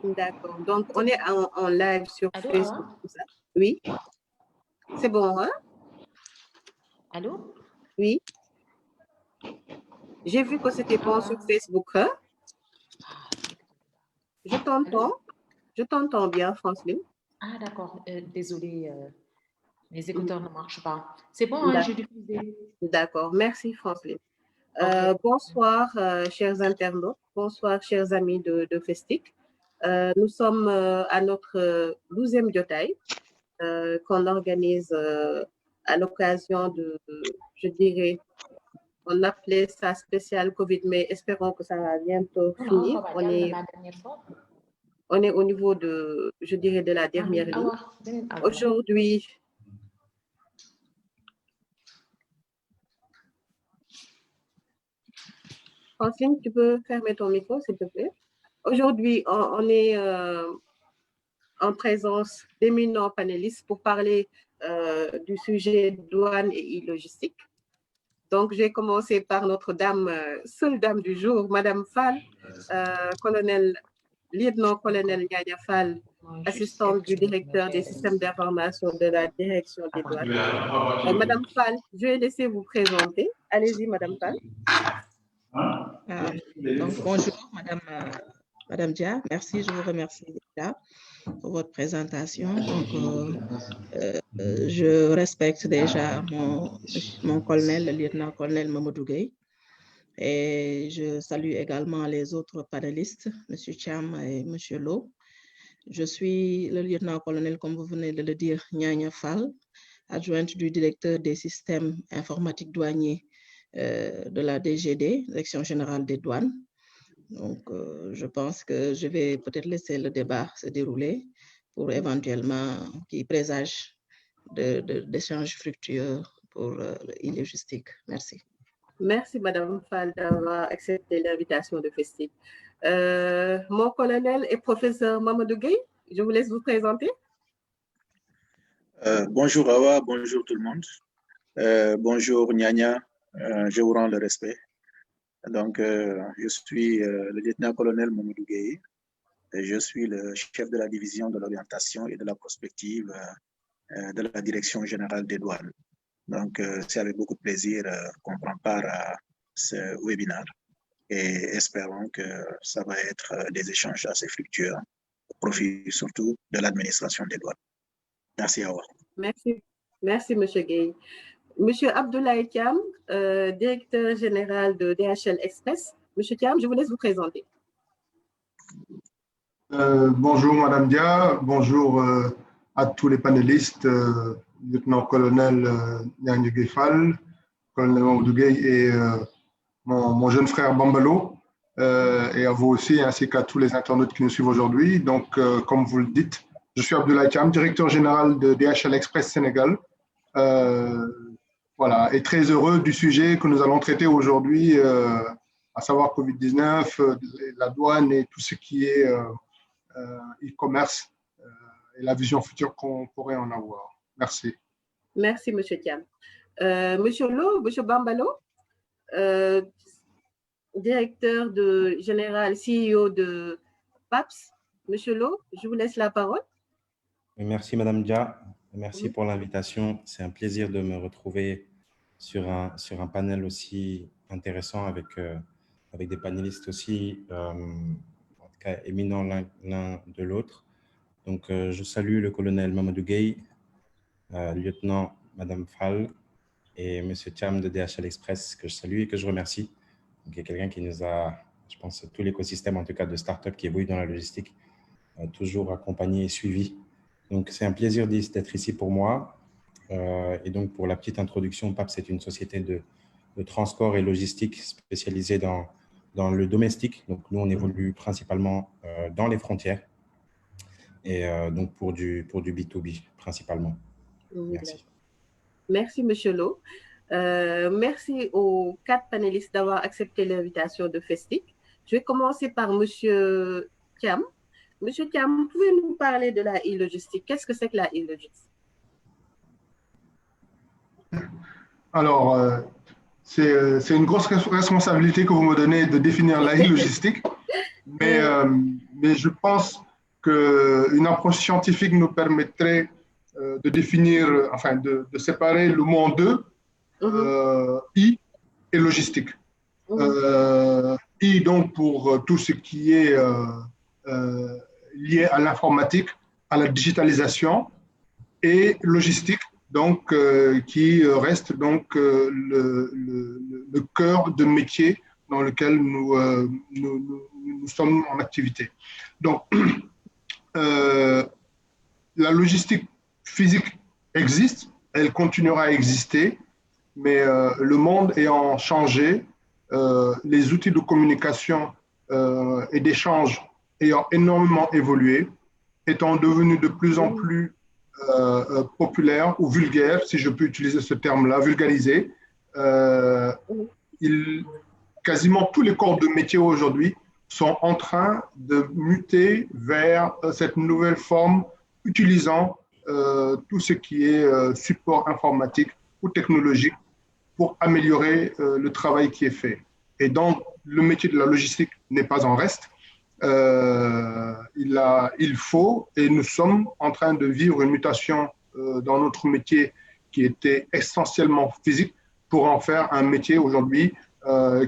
D'accord. Donc, on est en live sur Allô, Facebook. Awa? Tout ça. Oui. C'est bon, hein? Allô? Oui. J'ai vu que c'était bon sur Facebook, hein? Je t'entends. Je t'entends bien, Franceline. Ah, d'accord. Désolée, mes écouteurs ne marchent pas. C'est bon, hein, j'ai diffusé. D'accord. Merci, Franceline. Ok. Bonsoir, chers internautes. Bonsoir, chers amis de Festic. Nous sommes à notre 12e jotaay qu'on organise à l'occasion de, je dirais, on appelait ça spécial Covid, mais espérons que ça va bientôt Non, finir. Baba Diallo, la dernière fois. On est au niveau de, je dirais, de la dernière ligne. Aujourd'hui, Francine, tu peux fermer ton micro, s'il te plaît. Aujourd'hui, on est en présence d'éminents panélistes pour parler du sujet douane et logistique. Donc, j'ai commencé par notre dame, seule dame du jour, Madame Fall, lieutenant-colonel Nyanya Fall, assistante du directeur des systèmes d'information de la direction des douanes. Madame Fall, je vais laisser vous présenter. Allez-y, Madame Fall. Donc, bonjour, Madame Dia. Merci, je vous remercie déjà pour votre présentation. Donc, je respecte déjà mon colonel, le lieutenant-colonel Mamadou Gueye. Et je salue également les autres panélistes, M. Cham et M. Lo. Je suis le lieutenant-colonel, comme vous venez de le dire, Nyanya Fall, adjointe du directeur des systèmes informatiques douaniers de la DGD, Direction générale des douanes. Donc, je pense que je vais peut-être laisser le débat se dérouler pour éventuellement qu'il présage d'échanges fructueux pour l'e-logistique. Merci. Merci, Madame Fall, d'avoir accepté l'invitation de Festic. Mon colonel et professeur Mamadou Gueye, je vous laisse vous présenter. Bonjour Awa, bonjour tout le monde. Bonjour Nyanya, je vous rends le respect. Donc, je suis le lieutenant-colonel Mamadou Gueye et je suis le chef de la division de l'orientation et de la prospective de la Direction générale des douanes. Donc, c'est avec beaucoup de plaisir qu'on prend part à ce webinaire et espérons que ça va être des échanges assez fructueux au profit surtout de l'administration des douanes. Merci Awa. Merci, merci Monsieur Gueye. Monsieur Abdoulaye Thiam, directeur général de DHL Express. Monsieur Thiam, je vous laisse vous présenter. Bonjour Madame Dia, bonjour à tous les panélistes, lieutenant-colonel Nyanya Fall, colonel Mamadou Gueye et mon jeune frère Bambalo, et à vous aussi, ainsi qu'à tous les internautes qui nous suivent aujourd'hui. Donc, comme vous le dites, je suis Abdoulaye Thiam, directeur général de DHL Express Sénégal. Voilà, et très heureux du sujet que nous allons traiter aujourd'hui, à savoir Covid-19, la douane et tout ce qui est e-commerce et la vision future qu'on pourrait en avoir. Merci. Merci, Monsieur Thiam. Monsieur Lo, Monsieur Bambalo, directeur général, CEO de PAPS. Monsieur Lo, je vous laisse la parole. Merci, Madame Dia. Merci pour l'invitation. C'est un plaisir de me retrouver sur un panel aussi intéressant avec des panélistes aussi, en tout cas, éminents l'un de l'autre. Donc, je salue le colonel Mamadou Gueye, lieutenant Madame Fall et Monsieur Thiam de DHL Express, que je salue et que je remercie. Donc, il y a quelqu'un qui nous a, je pense, tout l'écosystème, en tout cas, de start-up qui évolue dans la logistique, toujours accompagné et suivi. Donc, c'est un plaisir d'être ici pour moi. Et donc, pour la petite introduction, PAPS est une société de transport et logistique spécialisée dans le domestique. Donc, nous, on évolue principalement dans les frontières et donc pour du B2B principalement. Merci. Merci, Monsieur Lo. Merci aux 4 panélistes d'avoir accepté l'invitation de Festic. Je vais commencer par Monsieur Thiam. Monsieur Thiam, pouvez-vous nous parler de la e-logistique? Qu'est-ce que c'est que la e-logistique? Alors, c'est une grosse responsabilité que vous me donnez de définir la e-logistique, mais je pense qu'une approche scientifique nous permettrait de définir, enfin de séparer le mot en deux, I et logistique. I donc pour tout ce qui est lié à l'informatique, à la digitalisation, et logistique, donc qui reste donc le cœur de métier dans lequel nous sommes en activité. Donc, la logistique physique existe, elle continuera à exister, mais le monde ayant changé, les outils de communication et d'échange ayant énormément évolué, étant devenus de plus en plus populaires ou vulgaires, si je peux utiliser ce terme-là, vulgarisés, quasiment tous les corps de métier aujourd'hui sont en train de muter vers cette nouvelle forme utilisant tout ce qui est support informatique ou technologique pour améliorer le travail qui est fait. Et donc, le métier de la logistique n'est pas en reste. Il faut, et nous sommes en train de vivre une mutation dans notre métier qui était essentiellement physique pour en faire un métier aujourd'hui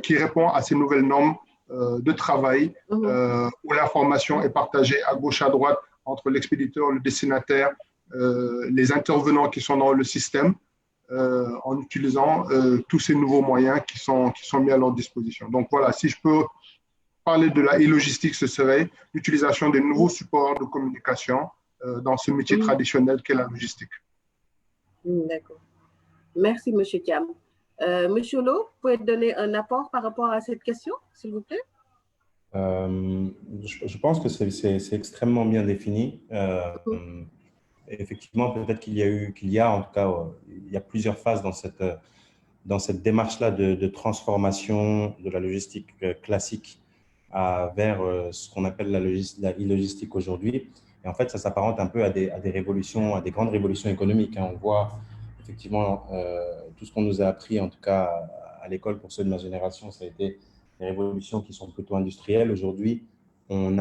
qui répond à ces nouvelles normes de travail où l'information est partagée à gauche, à droite entre l'expéditeur, le destinataire, les intervenants qui sont dans le système en utilisant tous ces nouveaux moyens qui sont mis à leur disposition. Donc voilà, si je peux parler de la e-logistique, ce serait l'utilisation des nouveaux supports de communication dans ce métier traditionnel qu'est la logistique. D'accord. Merci, M. Thiam. M. Lo, vous pouvez donner un apport par rapport à cette question, s'il vous plaît? Je pense que c'est extrêmement bien défini. Effectivement, peut-être qu'il y a en tout cas, il y a plusieurs phases dans cette démarche-là de transformation de la logistique classique vers ce qu'on appelle la e-logistique aujourd'hui. Et en fait, ça s'apparente un peu à des révolutions, à des grandes révolutions économiques. On voit effectivement tout ce qu'on nous a appris, en tout cas à l'école pour ceux de ma génération, ça a été des révolutions qui sont plutôt industrielles. Aujourd'hui, on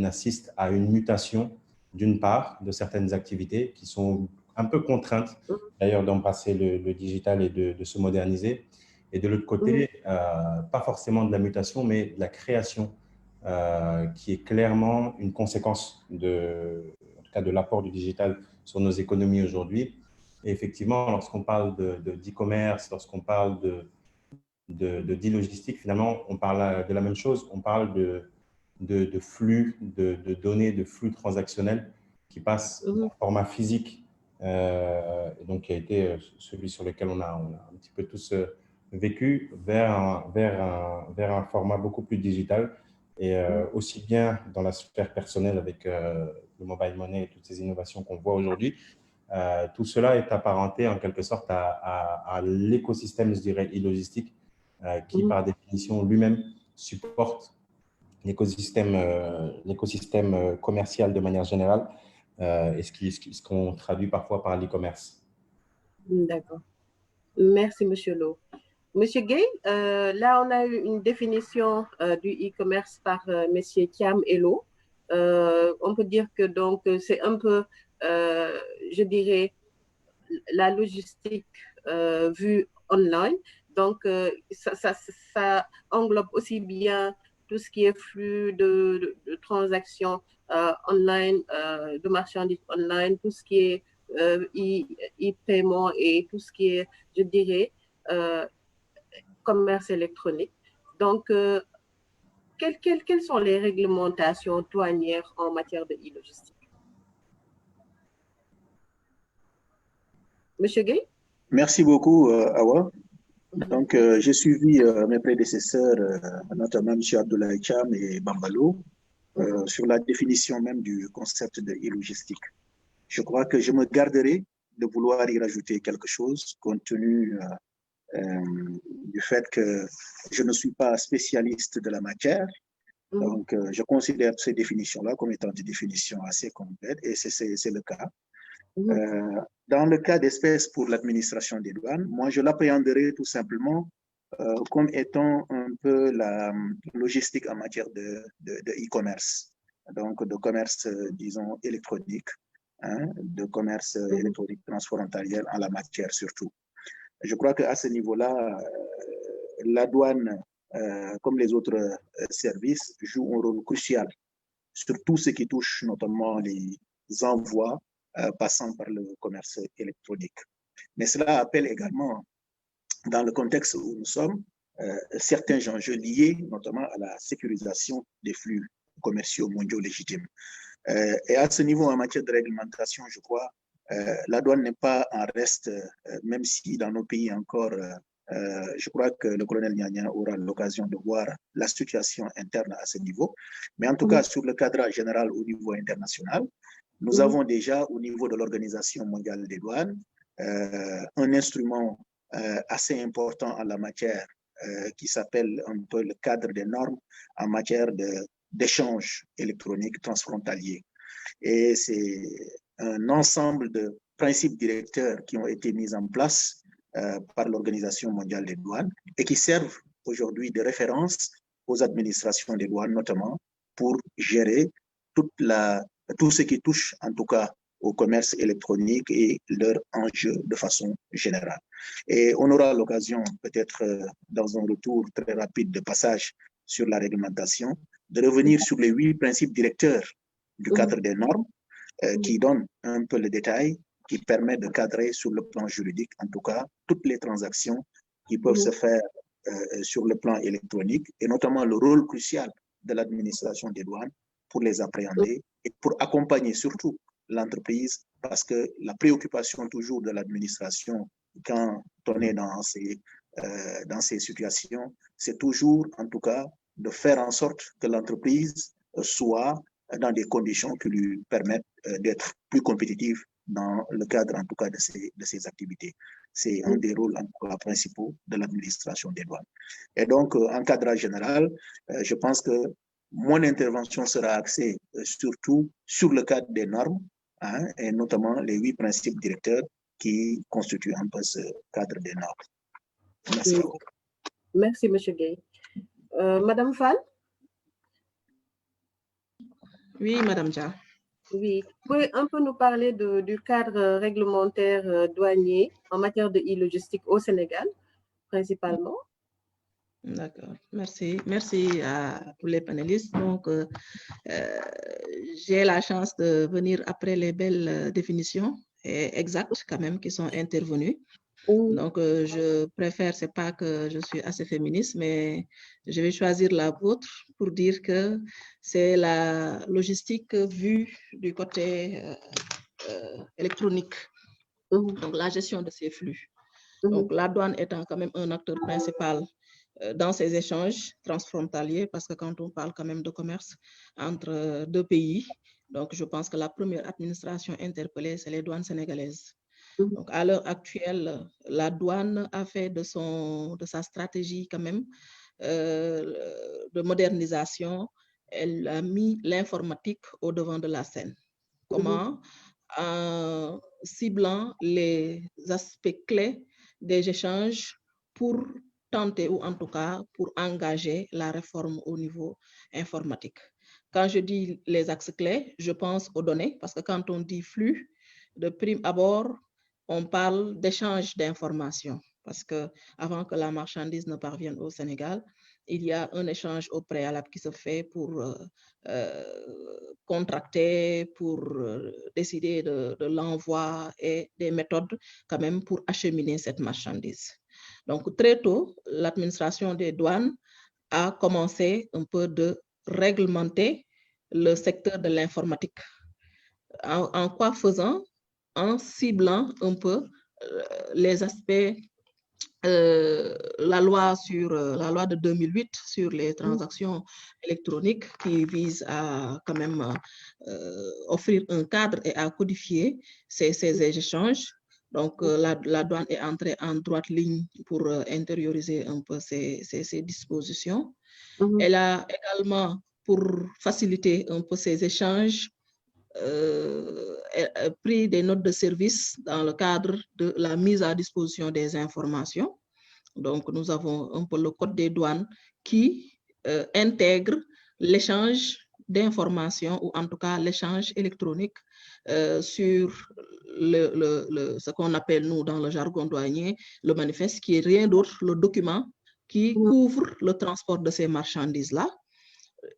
assiste à une mutation, d'une part, de certaines activités qui sont un peu contraintes, d'ailleurs, d'embrasser le digital et de se moderniser. Et de l'autre côté, pas forcément de la mutation, mais de la création, qui est clairement une conséquence en tout cas de l'apport du digital sur nos économies aujourd'hui. Et effectivement, lorsqu'on parle d'e-commerce, lorsqu'on parle d'e-logistique, finalement, on parle de la même chose. On parle de flux de données, de flux transactionnels qui passent en format physique, donc qui a été celui sur lequel on a un petit peu tous vécu, vers un format beaucoup plus digital, et aussi bien dans la sphère personnelle avec le mobile money et toutes ces innovations qu'on voit aujourd'hui. Tout cela est apparenté en quelque sorte à l'écosystème, je dirais, e-logistique, qui par définition lui-même supporte l'écosystème commercial de manière générale, et ce qu'on traduit parfois par l'e-commerce. D'accord. Merci, M. Lo. Monsieur Gay, là, on a eu une définition du e-commerce par messieurs Thiam et Lo. On peut dire que donc c'est un peu, je dirais, la logistique vue online. Donc, ça englobe aussi bien tout ce qui est flux de transactions online, de marchandises online, tout ce qui est e-paiement et tout ce qui est, je dirais, commerce électronique. Donc, quelles sont les réglementations douanières en matière de e-logistique? Monsieur Gay? Merci beaucoup, Awa. Donc, j'ai suivi mes prédécesseurs, notamment M. Abdoulaye Thiam et Bambalo, sur la définition même du concept de e-logistique. Je crois que je me garderai de vouloir y rajouter quelque chose, compte tenu du fait que je ne suis pas spécialiste de la matière. Donc, je considère ces définitions-là comme étant des définitions assez complètes, et c'est le cas. Dans le cas d'espèce pour l'administration des douanes, moi, je l'appréhenderai tout simplement comme étant un peu la logistique en matière de e-commerce. donc de commerce, disons, électronique, hein, de commerce électronique transfrontalier en la matière surtout. Je crois qu'à ce niveau-là, la douane, comme les autres services, joue un rôle crucial sur tout ce qui touche notamment les envois passant par le commerce électronique. Mais cela appelle également, dans le contexte où nous sommes, certains enjeux liés notamment à la sécurisation des flux commerciaux mondiaux légitimes. Et à ce niveau, en matière de réglementation, je crois, la douane n'est pas en reste, même si dans nos pays encore, je crois que le colonel Nyanya aura l'occasion de voir la situation interne à ce niveau. Mais en tout cas, sur le cadre général au niveau international, nous avons déjà au niveau de l'Organisation mondiale des douanes un instrument assez important en la matière qui s'appelle un peu le cadre des normes en matière d'échanges électroniques transfrontaliers. Et c'est un ensemble de principes directeurs qui ont été mis en place par l'Organisation mondiale des douanes et qui servent aujourd'hui de référence aux administrations des douanes, notamment pour gérer tout ce qui touche en tout cas au commerce électronique et leurs enjeux de façon générale. Et on aura l'occasion, peut-être dans un retour très rapide de passage sur la réglementation, de revenir sur les 8 principes directeurs du cadre des normes qui donnent un peu le détail, qui permet de cadrer sur le plan juridique, en tout cas, toutes les transactions qui peuvent se faire sur le plan électronique et notamment le rôle crucial de l'administration des douanes pour les appréhender et pour accompagner surtout l'entreprise, parce que la préoccupation toujours de l'administration quand on est dans ces situations, c'est toujours en tout cas de faire en sorte que l'entreprise soit dans des conditions qui lui permettent d'être plus compétitive dans le cadre en tout cas de ces activités. C'est un des rôles en tout cas principaux de l'administration des douanes. Et donc, en cadre général, je pense que mon intervention sera axée surtout sur le cadre des normes, hein, et notamment les 8 principes directeurs qui constituent un peu ce cadre des normes. Merci beaucoup. Merci, M. Gueye. Madame Fall? Oui, Madame Dia. Oui, vous pouvez un peu nous parler du cadre réglementaire douanier en matière de e-logistique au Sénégal, principalement? D'accord, merci. Merci à tous les panélistes. Donc, j'ai la chance de venir après les belles définitions exactes quand même qui sont intervenues. Donc, je préfère, c'est pas que je suis assez féministe, mais je vais choisir la vôtre pour dire que c'est la logistique vue du côté électronique, donc la gestion de ces flux. Donc, la douane étant quand même un acteur principal dans ces échanges transfrontaliers, parce que quand on parle quand même de commerce entre 2 pays, donc je pense que la première administration interpellée, c'est les douanes sénégalaises. Donc, à l'heure actuelle, la douane a fait de sa stratégie quand même de modernisation, elle a mis l'informatique au devant de la scène. Comment? En ciblant les aspects clés des échanges pour tenter, ou en tout cas pour engager la réforme au niveau informatique. Quand je dis les axes clés, je pense aux données, parce que quand on dit flux, de prime abord, on parle d'échange d'informations, parce que avant que la marchandise ne parvienne au Sénégal, il y a un échange au préalable qui se fait pour contracter, pour décider de l'envoi et des méthodes quand même pour acheminer cette marchandise. Donc, très tôt, l'administration des douanes a commencé un peu de réglementer le secteur de l'informatique. En quoi faisant? En ciblant un peu les aspects, la loi de 2008 sur les transactions électroniques qui vise à quand même offrir un cadre et à codifier ces échanges. Donc, la douane est entrée en droite ligne pour intérioriser un peu ces dispositions. Elle a également, pour faciliter un peu ces échanges, pris des notes de service dans le cadre de la mise à disposition des informations. Donc, nous avons un peu le code des douanes qui intègre l'échange d'informations ou en tout cas l'échange électronique sur ce qu'on appelle, nous, dans le jargon douanier, le manifeste, qui est rien d'autre, le document qui couvre le transport de ces marchandises-là.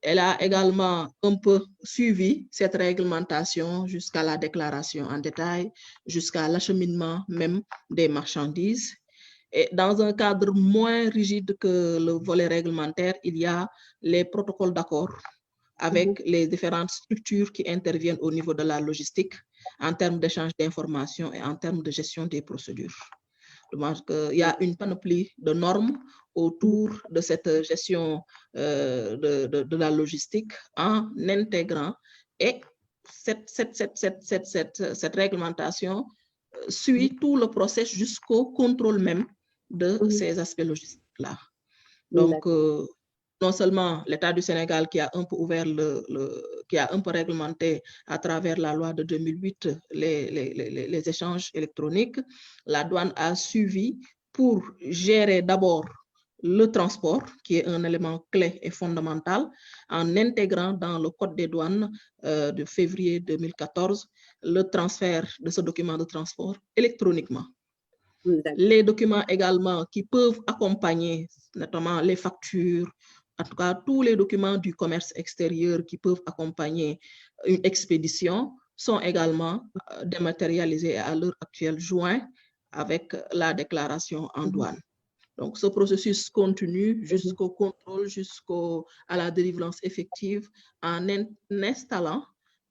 Elle a également un peu suivi cette réglementation jusqu'à la déclaration en détail, jusqu'à l'acheminement même des marchandises. Et dans un cadre moins rigide que le volet réglementaire, il y a les protocoles d'accord avec les différentes structures qui interviennent au niveau de la logistique en termes d'échange d'informations et en termes de gestion des procédures. Donc, il y a une panoplie de normes autour de cette gestion de la logistique en intégrant, et cette réglementation suit tout le processus jusqu'au contrôle même de ces aspects logistiques-là. Donc, non seulement l'État du Sénégal qui a un peu ouvert qui a un peu réglementé à travers la loi de 2008 les échanges électroniques, la douane a suivi pour gérer d'abord le transport, qui est un élément clé et fondamental, en intégrant dans le Code des douanes de février 2014 le transfert de ce document de transport électroniquement. Les documents également qui peuvent accompagner, notamment les factures, en tout cas tous les documents du commerce extérieur qui peuvent accompagner une expédition, sont également dématérialisés et à l'heure actuelle joints avec la déclaration en douane. Donc, ce processus continue jusqu'au contrôle, jusqu'à la délivrance effective, en installant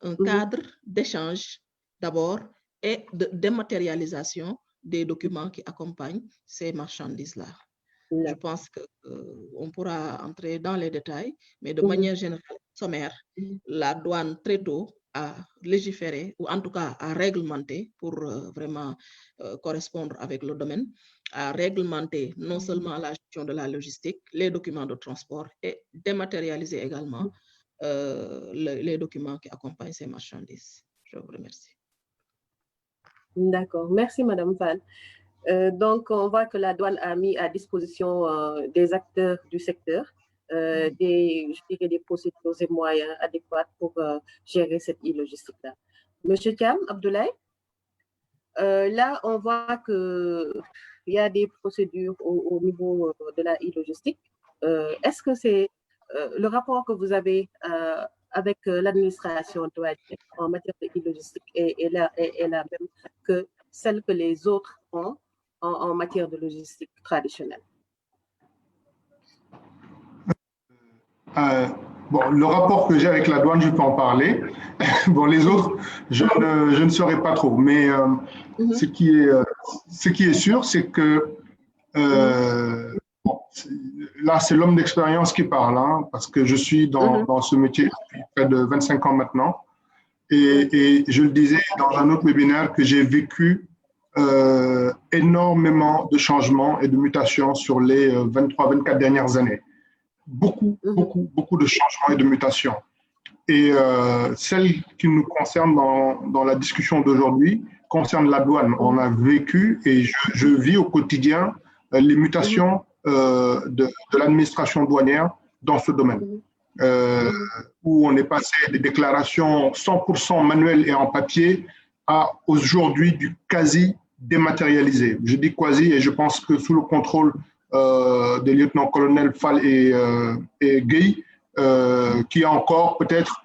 un cadre d'échange d'abord et de dématérialisation des documents qui accompagnent ces marchandises-là. Je pense qu'on pourra entrer dans les détails, mais de manière générale, sommaire, la douane très tôt a légiféré, ou en tout cas a réglementé pour vraiment correspondre avec le domaine, à réglementer non seulement la gestion de la logistique, les documents de transport et dématérialiser également les documents qui accompagnent ces marchandises. Je vous remercie. D'accord, merci Madame Fall. Donc, on voit que la douane a mis à disposition des acteurs du secteur des procédures et moyens adéquats pour gérer cette e-logistique-là. Monsieur Thiam Abdoulaye, là, on voit qu'il y a des procédures au niveau de la e-logistique. Est-ce que c'est le rapport que vous avez avec l'administration douanière en matière de e-logistique est la même que celle que les autres ont en matière de logistique traditionnelle? Bon, le rapport que j'ai avec la douane, je peux en parler. Bon, les autres, je ne saurais pas trop. Mais ce qui est sûr, c'est que bon, là, c'est l'homme d'expérience qui parle, hein, parce que je suis dans ce métier depuis près de 25 ans maintenant. Et je le disais dans un autre webinaire que j'ai vécu énormément de changements et de mutations sur les 23-24 dernières années. Beaucoup de changements et de mutations. Et celle qui nous concerne dans la discussion d'aujourd'hui concerne la douane. On a vécu et je vis au quotidien les mutations de l'administration douanière dans ce domaine, où on est passé des déclarations 100% manuelles et en papier à aujourd'hui du quasi dématérialisé. Je dis quasi et je pense que sous le contrôle des lieutenants-colonels Fall et Gueye, qui a encore peut-être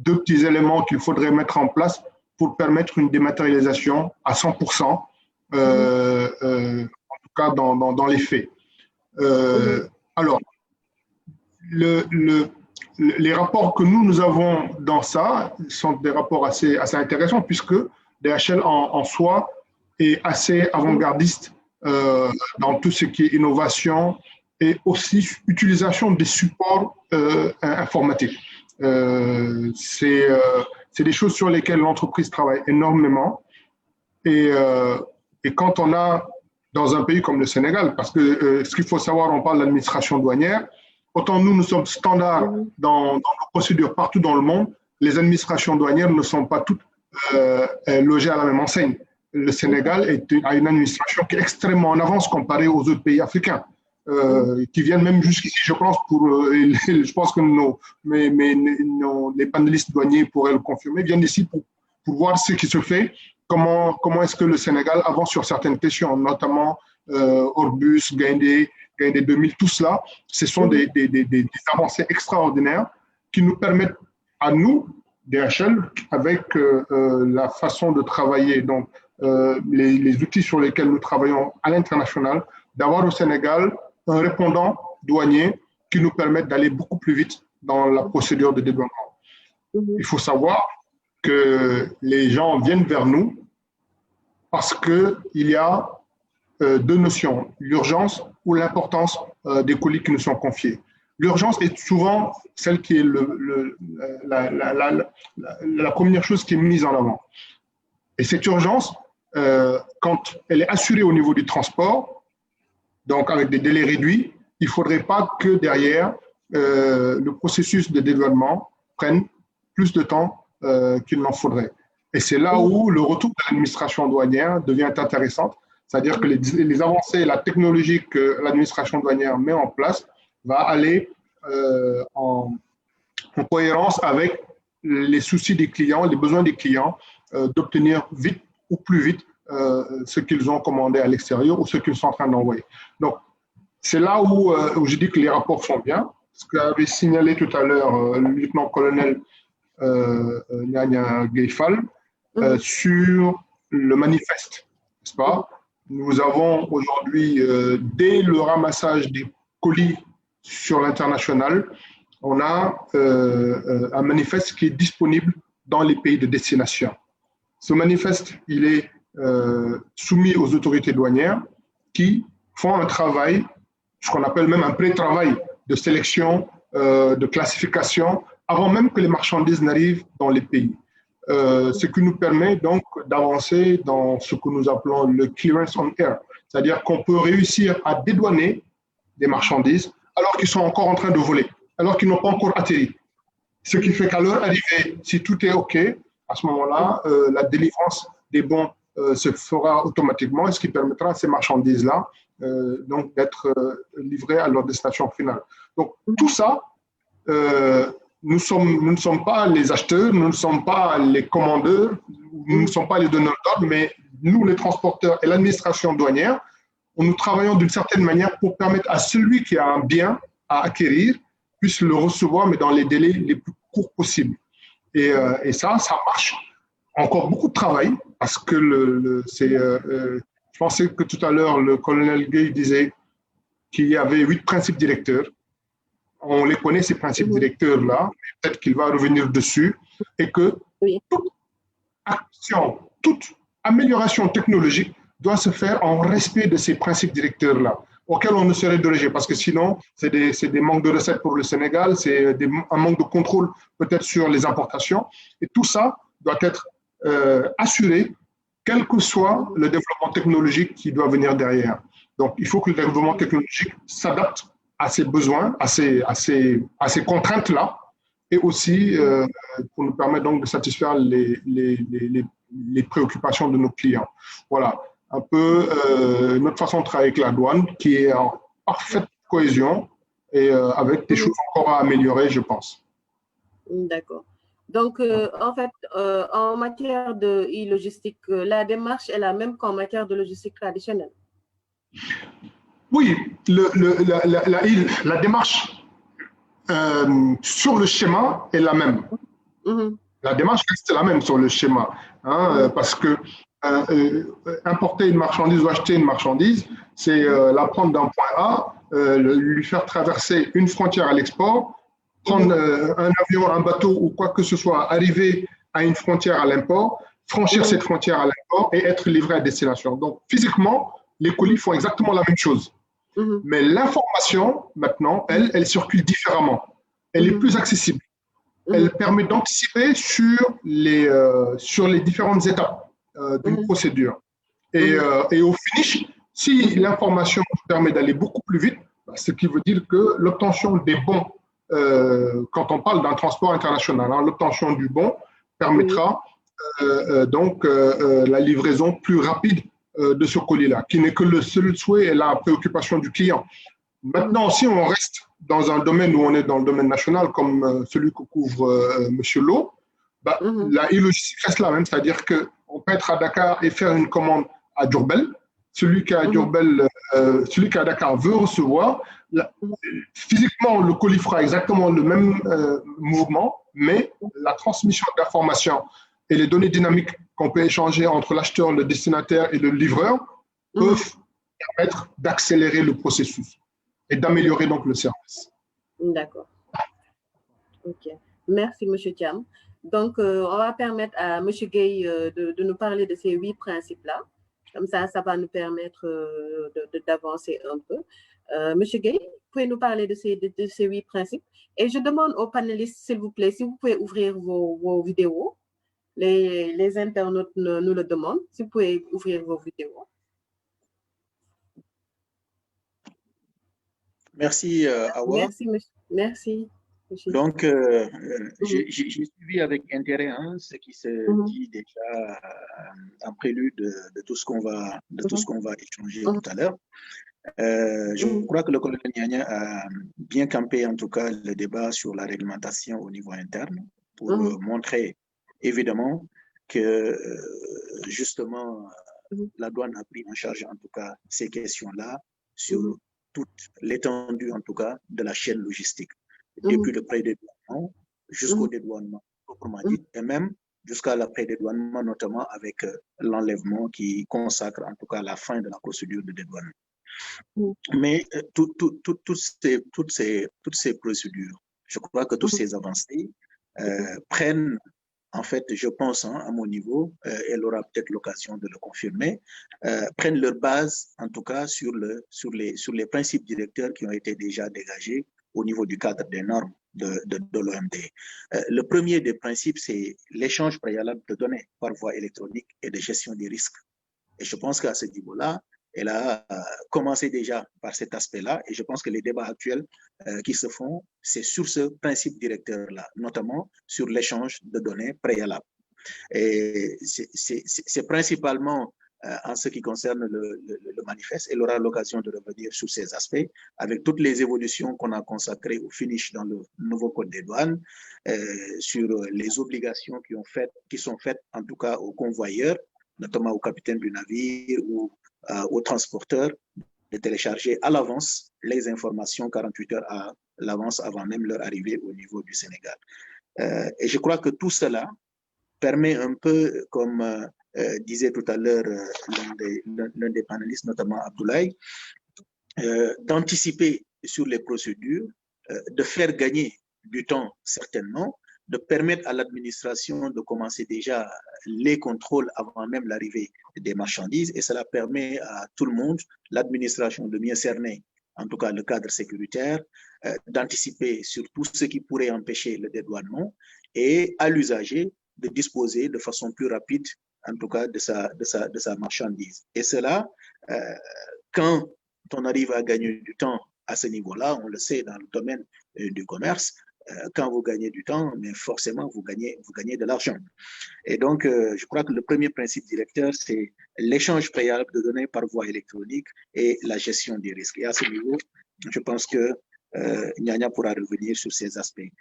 deux petits éléments qu'il faudrait mettre en place pour permettre une dématérialisation à 100%, en tout cas dans les faits. Alors, les rapports que nous avons dans ça sont des rapports assez intéressants, puisque DHL en soi est assez avant-gardiste dans tout ce qui est innovation et aussi utilisation des supports informatiques. C'est des choses sur lesquelles l'entreprise travaille énormément. Et quand on a, dans un pays comme le Sénégal, parce que ce qu'il faut savoir, on parle de l'administration douanière, autant nous sommes standards dans nos procédures partout dans le monde, les administrations douanières ne sont pas toutes logées à la même enseigne. Le Sénégal a une administration qui est extrêmement en avance comparée aux autres pays africains. qui viennent même jusqu'ici, je pense, je pense que les panélistes douaniers pourraient le confirmer, viennent ici pour voir ce qui se fait, comment est-ce que le Sénégal avance sur certaines questions, notamment Orbus, Gaindé 2000, tout cela, ce sont des avancées extraordinaires qui nous permettent à nous, DHL, avec la façon de travailler, donc les outils sur lesquels nous travaillons à l'international, d'avoir au Sénégal un répondant douanier qui nous permet d'aller beaucoup plus vite dans la procédure de dédouanement. Il faut savoir que les gens viennent vers nous parce qu'il y a deux notions, l'urgence ou l'importance des colis qui nous sont confiés. L'urgence est souvent celle qui est la première chose qui est mise en avant. Et cette urgence, quand elle est assurée au niveau du transport, donc avec des délais réduits, il ne faudrait pas que derrière, le processus de dédouanement prenne plus de temps qu'il n'en faudrait. Et c'est là où le retour de l'administration douanière devient intéressant, c'est-à-dire que les avancées, la technologie que l'administration douanière met en place va aller en cohérence avec les soucis des clients, les besoins des clients d'obtenir vite ou plus vite ce qu'ils ont commandé à l'extérieur ou ce qu'ils sont en train d'envoyer. Donc, c'est là où je dis que les rapports sont bien. Ce qu'avait signalé tout à l'heure le lieutenant-colonel Nyanya Gueye-Fall sur le manifeste, n'est-ce pas? Nous avons aujourd'hui, dès le ramassage des colis sur l'international, on a un manifeste qui est disponible dans les pays de destination. Ce manifeste, il est soumis aux autorités douanières qui font un travail, ce qu'on appelle même un pré-travail de sélection, de classification, avant même que les marchandises n'arrivent dans les pays. Ce qui nous permet donc d'avancer dans ce que nous appelons le clearance on air, c'est-à-dire qu'on peut réussir à dédouaner des marchandises alors qu'ils sont encore en train de voler, alors qu'ils n'ont pas encore atterri. Ce qui fait qu'à leur arrivée, si tout est OK, à ce moment-là, la délivrance des bons se fera automatiquement, ce qui permettra à ces marchandises-là donc d'être livrées à leur destination finale. Donc tout ça, nous ne sommes pas les acheteurs, nous ne sommes pas les commandeurs, nous ne sommes pas les donneurs d'ordre, mais nous, les transporteurs et l'administration douanière, nous travaillons d'une certaine manière pour permettre à celui qui a un bien à acquérir puisse le recevoir, mais dans les délais les plus courts possibles. Et ça marche. Encore beaucoup de travail, parce que je pensais que tout à l'heure, le colonel Gueye disait qu'il y avait 8 principes directeurs. On les connaît, ces principes directeurs-là, peut-être qu'il va revenir dessus, et que toute action, toute amélioration technologique doit se faire en respect de ces principes directeurs-là, auxquels on ne saurait déroger, parce que sinon, c'est des manques de recettes pour le Sénégal, c'est un manque de contrôle peut-être sur les importations, et tout ça doit être assuré, quel que soit le développement technologique qui doit venir derrière. Donc, il faut que le développement technologique s'adapte à ces besoins, à ces contraintes-là, et aussi pour nous permettre donc de satisfaire les préoccupations de nos clients. Voilà, un peu notre façon de travailler avec la douane qui est en parfaite cohésion et avec des choses encore à améliorer, je pense. D'accord. Donc, en fait, en matière de e-logistique, la démarche est la même qu'en matière de logistique traditionnelle. Oui, la démarche sur le schéma est la même. La démarche reste la même sur le schéma, hein, parce que importer une marchandise ou acheter une marchandise, c'est la prendre d'un point A, lui faire traverser une frontière à l'export, prendre un avion, un bateau ou quoi que ce soit, arriver à une frontière à l'import, franchir cette frontière à l'import et être livré à destination. Donc, physiquement, les colis font exactement la même chose. Mais l'information, maintenant, elle circule différemment. Elle est plus accessible. Elle permet d'anticiper sur les différentes étapes d'une procédure. Et au finish, si l'information permet d'aller beaucoup plus vite, ce qui veut dire que l'obtention des bons, quand on parle d'un transport international, hein, l'obtention du bon permettra donc la livraison plus rapide de ce colis-là, qui n'est que le seul souhait et la préoccupation du client. Maintenant, si on reste dans un domaine où on est dans le domaine national, comme celui que couvre M. Lo, bah, la e-logistique reste la même, c'est-à-dire qu'on peut être à Dakar et faire une commande à Diourbel. Celui qui est à Diourbel, celui qui est à Dakar veut recevoir. Physiquement, le colis fera exactement le même mouvement, mais la transmission d'informations et les données dynamiques qu'on peut échanger entre l'acheteur, le destinataire et le livreur peuvent permettre d'accélérer le processus et d'améliorer donc le service. D'accord. OK. Merci, M. Thiam. Donc, on va permettre à M. Gueye de nous parler de ces 8 principes-là. Comme ça va nous permettre d'avancer un peu. M. Gueye, pouvez nous parler de ces 8 principes? Et je demande aux panélistes, s'il vous plaît, si vous pouvez ouvrir vos vidéos. Les internautes nous le demandent. Si vous pouvez ouvrir vos vidéos. Merci, Awa. Merci, monsieur. Merci. Donc, j'ai suivi avec intérêt ce qui se dit déjà en prélude de tout ce qu'on va échanger tout à l'heure. Je crois que le colonel Niania a bien campé en tout cas le débat sur la réglementation au niveau interne pour montrer évidemment que justement la douane a pris en charge en tout cas ces questions-là sur toute l'étendue en tout cas de la chaîne logistique, depuis le pré-dédouanement jusqu'au dédouanement proprement dit, et même jusqu'à l'après-dédouanement, notamment avec l'enlèvement qui consacre en tout cas la fin de la procédure de dédouanement. Mais toutes ces procédures, je crois que toutes ces avancées prennent, en fait, je pense, à mon niveau, elle aura peut-être l'occasion de le confirmer, prennent leur base, en tout cas, sur les principes directeurs qui ont été déjà dégagés au niveau du cadre des normes de l'OMD. Le premier des principes, c'est l'échange préalable de données par voie électronique et de gestion des risques. Et je pense qu'à ce niveau-là, elle a commencé déjà par cet aspect-là, et je pense que les débats actuels qui se font, c'est sur ce principe directeur-là, notamment sur l'échange de données préalables. Et c'est principalement en ce qui concerne le manifeste, elle aura l'occasion de revenir sur ces aspects, avec toutes les évolutions qu'on a consacrées au finish dans le nouveau code des douanes, sur les obligations qui sont faites en tout cas aux convoyeurs, notamment au capitaine du navire ou aux transporteurs, de télécharger à l'avance les informations 48 heures à l'avance avant même leur arrivée au niveau du Sénégal. Et je crois que tout cela permet un peu, comme disait tout à l'heure l'un des panélistes, notamment Abdoulaye, d'anticiper sur les procédures, de faire gagner du temps certainement, de permettre à l'administration de commencer déjà les contrôles avant même l'arrivée des marchandises, et cela permet à tout le monde, l'administration, de mieux cerner en tout cas le cadre sécuritaire, d'anticiper sur tout ce qui pourrait empêcher le dédouanement, et à l'usager de disposer de façon plus rapide en tout cas de sa marchandise. Et cela, quand on arrive à gagner du temps à ce niveau-là, on le sait dans le domaine du commerce, quand vous gagnez du temps, mais forcément vous gagnez de l'argent. Et donc, je crois que le premier principe directeur, c'est l'échange préalable de données par voie électronique et la gestion des risques. Et à ce niveau, je pense que Niania pourra revenir sur ces aspects.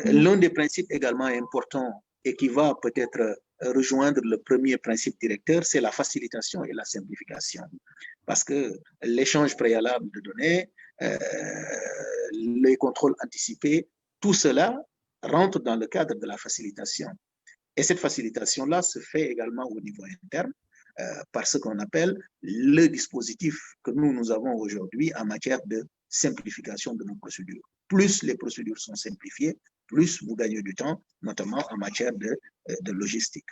L'un des principes également importants et qui va peut-être rejoindre le premier principe directeur, c'est la facilitation et la simplification. Parce que l'échange préalable de données, les contrôles anticipés, tout cela rentre dans le cadre de la facilitation. Et cette facilitation-là se fait également au niveau interne par ce qu'on appelle le dispositif que nous avons aujourd'hui en matière de simplification de nos procédures. Plus les procédures sont simplifiées, plus vous gagnez du temps, notamment en matière de logistique.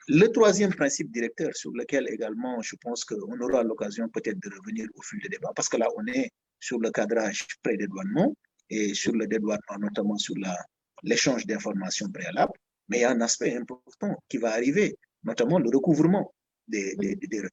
Le troisième principe directeur sur lequel également je pense qu'on aura l'occasion peut-être de revenir au fil du débat, parce que là on est sur le cadrage pré-dédouanement et sur le dédouanement, notamment sur l'échange d'informations préalables, mais il y a un aspect important qui va arriver, notamment le recouvrement des recettes.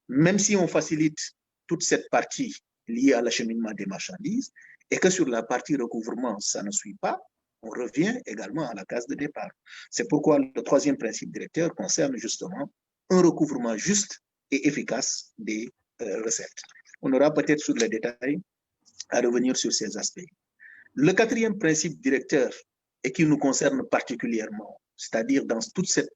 Même si on facilite toute cette partie liée à l'acheminement des marchandises, et que sur la partie recouvrement, ça ne suit pas, on revient également à la case de départ. C'est pourquoi le troisième principe directeur concerne justement un recouvrement juste et efficace des recettes. on aura peut-être sur les détails à revenir sur ces aspects. Le quatrième principe directeur, et qui nous concerne particulièrement, c'est-à-dire dans toute cette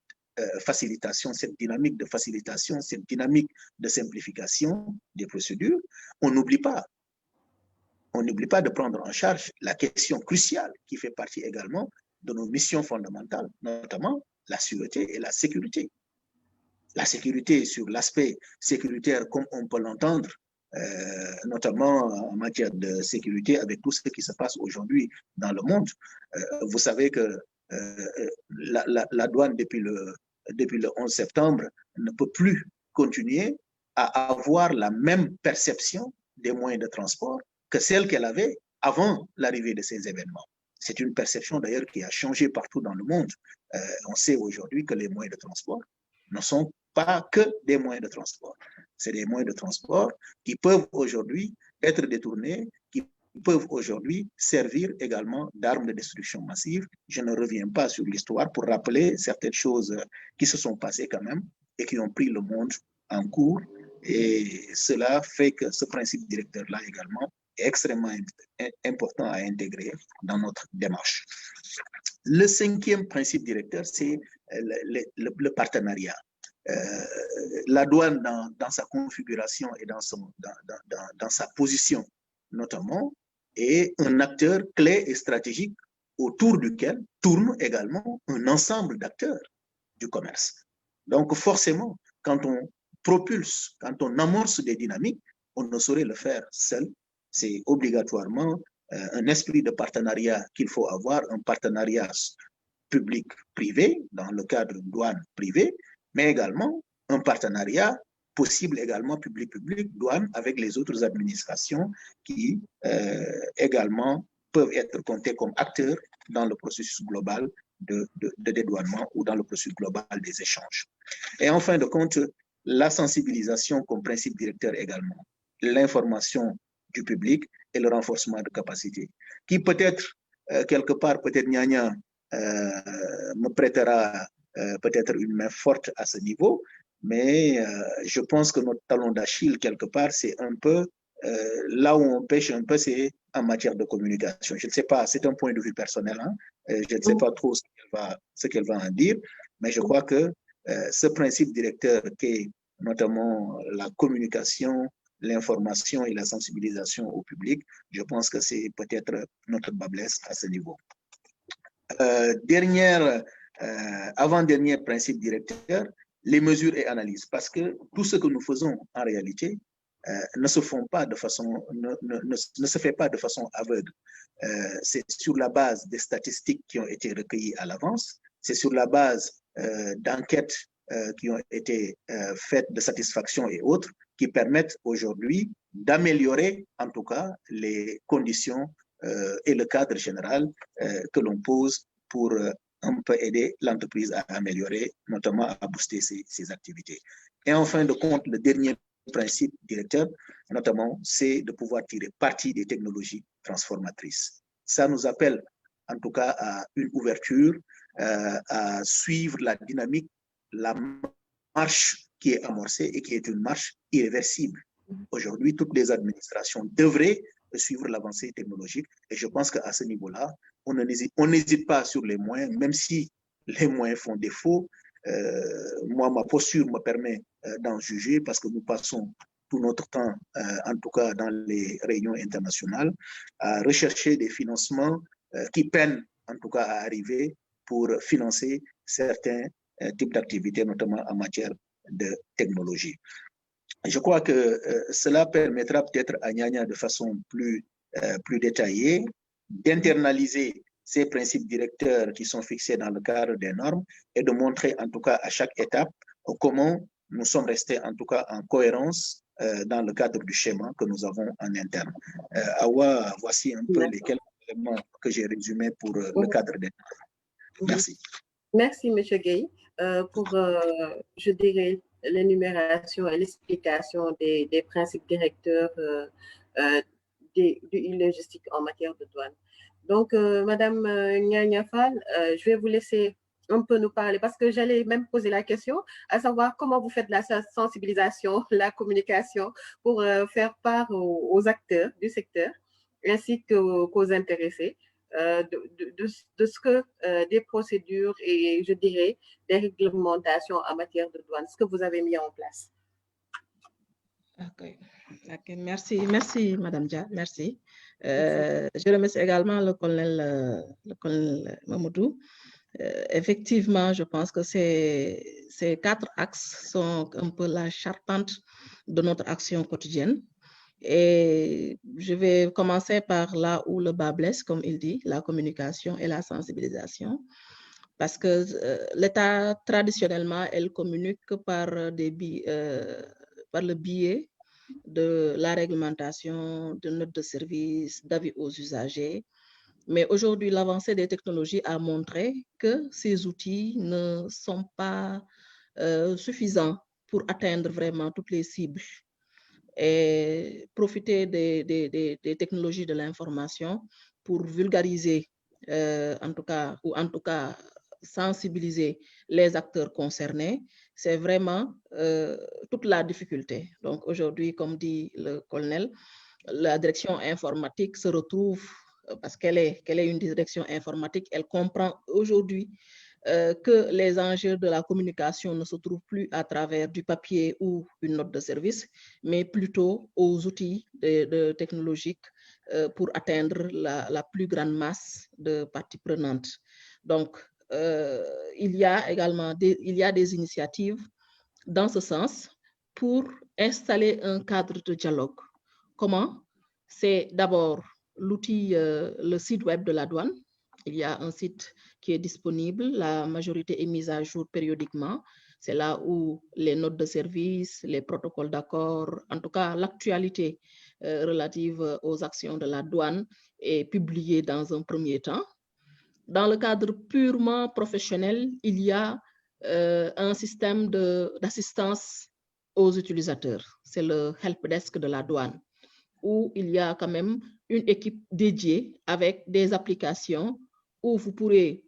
facilitation, cette dynamique de facilitation, cette dynamique de simplification des procédures, on n'oublie pas de prendre en charge la question cruciale qui fait partie également de nos missions fondamentales, notamment la sûreté et la sécurité. La sécurité sur l'aspect sécuritaire, comme on peut l'entendre, notamment en matière de sécurité avec tout ce qui se passe aujourd'hui dans le monde. Vous savez que la douane, depuis le 11 septembre, ne peut plus continuer à avoir la même perception des moyens de transport que celle qu'elle avait avant l'arrivée de ces événements. C'est une perception d'ailleurs qui a changé partout dans le monde. On sait aujourd'hui que les moyens de transport ne sont pas que des moyens de transport. C'est des moyens de transport qui peuvent aujourd'hui être détournés, qui peuvent aujourd'hui servir également d'armes de destruction massive. Je ne reviens pas sur l'histoire pour rappeler certaines choses qui se sont passées quand même et qui ont pris le monde en cours. Et cela fait que ce principe directeur-là également est extrêmement important à intégrer dans notre démarche. Le cinquième principe directeur, c'est le partenariat. La douane, dans sa configuration et dans sa position, notamment, est un acteur clé et stratégique autour duquel tourne également un ensemble d'acteurs du commerce. Donc, forcément, quand on propulse, quand on amorce des dynamiques, on ne saurait le faire seul. C'est obligatoirement un esprit de partenariat qu'il faut avoir, un partenariat public-privé, dans le cadre douane privée, mais également un partenariat possible également public-public, douane, avec les autres administrations qui également peuvent être comptées comme acteurs dans le processus global de dédouanement ou dans le processus global des échanges. Et en fin de compte, la sensibilisation comme principe directeur également, l'information du public et le renforcement de capacités, qui peut-être, quelque part, peut-être Nyanya me prêtera peut-être une main forte à ce niveau, mais je pense que notre talon d'Achille, quelque part, c'est un peu là où on pêche un peu, c'est en matière de communication. Je ne sais pas, c'est un point de vue personnel, hein? Je ne sais pas trop ce qu'elle va en dire, mais je crois que ce principe directeur qui est notamment la communication, l'information et la sensibilisation au public, je pense que c'est peut-être notre faiblesse à ce niveau. Avant-dernier principe directeur, les mesures et analyses, parce que tout ce que nous faisons en réalité ne se fait pas de façon aveugle. C'est sur la base des statistiques qui ont été recueillies à l'avance, c'est sur la base d'enquêtes qui ont été faites de satisfaction et autres, qui permettent aujourd'hui d'améliorer en tout cas les conditions et le cadre général que l'on pose pour un peu aider l'entreprise à améliorer, notamment à booster ses activités. Et en fin de compte, le dernier principe directeur, notamment, c'est de pouvoir tirer parti des technologies transformatrices. Ça nous appelle en tout cas à une ouverture, à suivre la dynamique, la marche qui est amorcée et qui est une marche irréversible. Aujourd'hui, toutes les administrations devraient suivre l'avancée technologique et je pense qu'à ce niveau-là, on n'hésite pas sur les moyens, même si les moyens font défaut. Moi, ma posture me permet d'en juger parce que nous passons tout notre temps, en tout cas dans les réunions internationales, à rechercher des financements qui peinent en tout cas à arriver pour financer certains types d'activités, notamment en matière de technologie. Je crois que cela permettra peut-être à Nyanya de façon plus détaillée d'internaliser ces principes directeurs qui sont fixés dans le cadre des normes et de montrer en tout cas à chaque étape comment nous sommes restés en tout cas en cohérence dans le cadre du schéma que nous avons en interne. Awa, voici un peu les quelques éléments que j'ai résumés pour le cadre des normes. Merci. Merci, M. Gueye, pour, je dirais, l'énumération et l'explication des principes directeurs du logistique en matière de douane. Donc, Madame Nyanya Fall, je vais vous laisser on peut nous parler, parce que j'allais même poser la question, à savoir comment vous faites la sensibilisation, la communication pour faire part aux acteurs du secteur ainsi qu'aux intéressés de ce que des procédures et je dirais des réglementations en matière de douane, ce que vous avez mis en place. Ok, merci Madame Dia, merci. Je remercie également le colonel Mamadou. Effectivement, je pense que ces 4 axes sont un peu la charpente de notre action quotidienne. Et je vais commencer par là où le bas blesse, comme il dit, la communication et la sensibilisation. Parce que l'État, traditionnellement, elle communique par le biais de la réglementation, de notes de service, d'avis aux usagers. Mais aujourd'hui, l'avancée des technologies a montré que ces outils ne sont pas suffisants pour atteindre vraiment toutes les cibles. Et profiter des technologies de l'information pour vulgariser, en tout cas sensibiliser les acteurs concernés, c'est vraiment toute la difficulté. Donc aujourd'hui, comme dit le colonel, la direction informatique se retrouve, parce qu'elle est une direction informatique, elle comprend aujourd'hui que les enjeux de la communication ne se trouvent plus à travers du papier ou une note de service, mais plutôt aux outils technologiques pour atteindre la plus grande masse de parties prenantes. Donc, il y a également des initiatives dans ce sens pour installer un cadre de dialogue. Comment? C'est d'abord l'outil, le site web de la douane. Il y a un site qui est disponible, la majorité est mise à jour périodiquement. C'est là où les notes de service, les protocoles d'accord, en tout cas l'actualité relative aux actions de la douane est publiée dans un premier temps. Dans le cadre purement professionnel, il y a un système d'assistance aux utilisateurs. C'est le helpdesk de la douane, où il y a quand même une équipe dédiée avec des applications où vous pourrez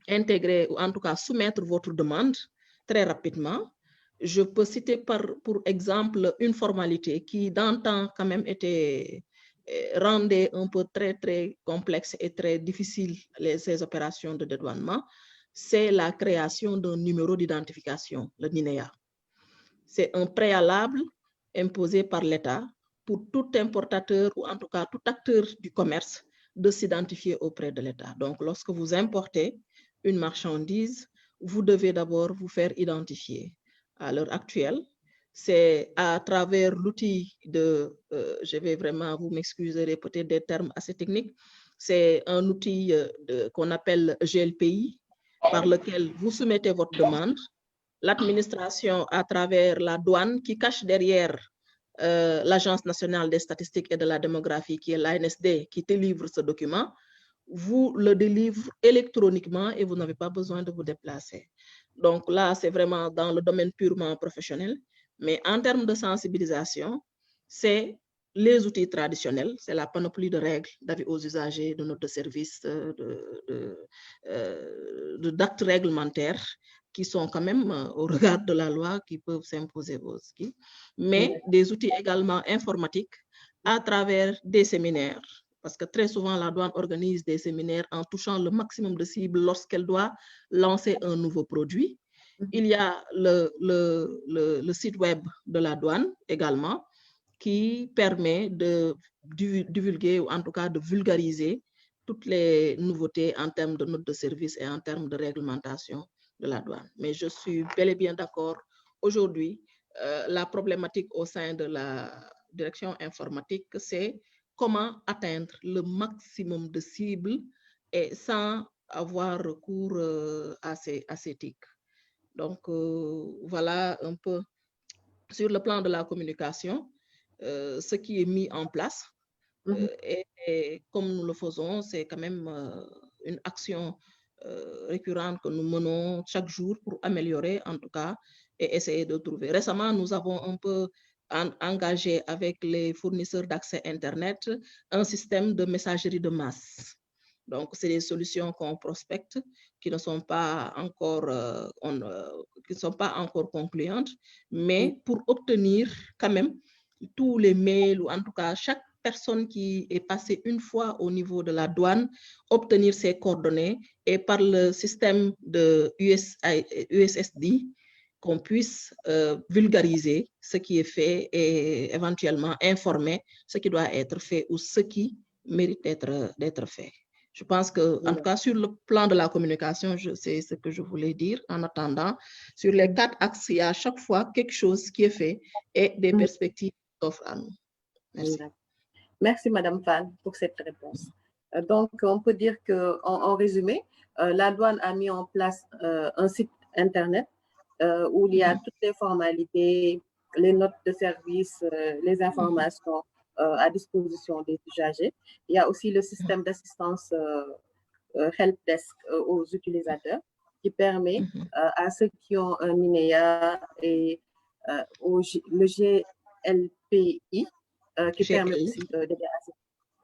intégrer ou en tout cas soumettre votre demande très rapidement. Je peux citer pour exemple une formalité qui dans le temps quand même rendait un peu très complexe et très difficile ces opérations de dédouanement, c'est la création d'un numéro d'identification, le NINEA. C'est un préalable imposé par l'État pour tout importateur ou en tout cas tout acteur du commerce de s'identifier auprès de l'État. Donc, lorsque vous importez une marchandise, vous devez d'abord vous faire identifier. À l'heure actuelle, c'est à travers l'outil je vais vraiment, vous m'excuserez peut-être des termes assez techniques, c'est un outil qu'on appelle GLPI, par lequel vous soumettez votre demande. L'administration, à travers la douane, qui cache derrière l'Agence nationale des statistiques et de la démographie, qui est l'ANSD, qui délivre ce document, vous le délivre électroniquement et vous n'avez pas besoin de vous déplacer. Donc là, c'est vraiment dans le domaine purement professionnel. Mais en termes de sensibilisation, c'est les outils traditionnels, c'est la panoplie de règles, d'avis aux usagers, de notes de service, d'actes réglementaires qui sont quand même au regard de la loi, qui peuvent s'imposer aussi, mais des outils également informatiques à travers des séminaires. Parce que très souvent, la douane organise des séminaires en touchant le maximum de cibles lorsqu'elle doit lancer un nouveau produit. Il y a le site web de la douane également, qui permet de divulguer ou en tout cas de vulgariser toutes les nouveautés en termes de notes de service et en termes de réglementation de la douane. Mais je suis bel et bien d'accord. Aujourd'hui, la problématique au sein de la direction informatique, c'est comment atteindre le maximum de cibles et sans avoir recours à ces tics. Donc, voilà un peu sur le plan de la communication, ce qui est mis en place. Et comme nous le faisons, c'est quand même une action récurrente que nous menons chaque jour pour améliorer en tout cas et essayer de trouver. Récemment, nous avons un peu engagé avec les fournisseurs d'accès Internet un système de messagerie de masse. Donc, c'est des solutions qu'on prospecte qui ne sont pas encore, concluantes, mais pour obtenir quand même tous les mails, ou en tout cas chaque personne qui est passée une fois au niveau de la douane, obtenir ses coordonnées et par le système de USSD, qu'on puisse vulgariser ce qui est fait et éventuellement informer ce qui doit être fait ou ce qui mérite d'être fait. Je pense que, en tout cas, sur le plan de la communication, c'est ce que je voulais dire. En attendant, sur les 4 axes, il y a à chaque fois quelque chose qui est fait et des perspectives qui s'offrent à nous. Merci. Merci, Madame Fall, pour cette réponse. Donc, on peut dire qu'en résumé, la douane a mis en place un site Internet où il y a toutes les formalités, les notes de service, les informations à disposition des usagers. Il y a aussi le système d'assistance help desk aux utilisateurs qui permet à ceux qui ont un INEA et le GLPI qui permet aussi d'aider à ça.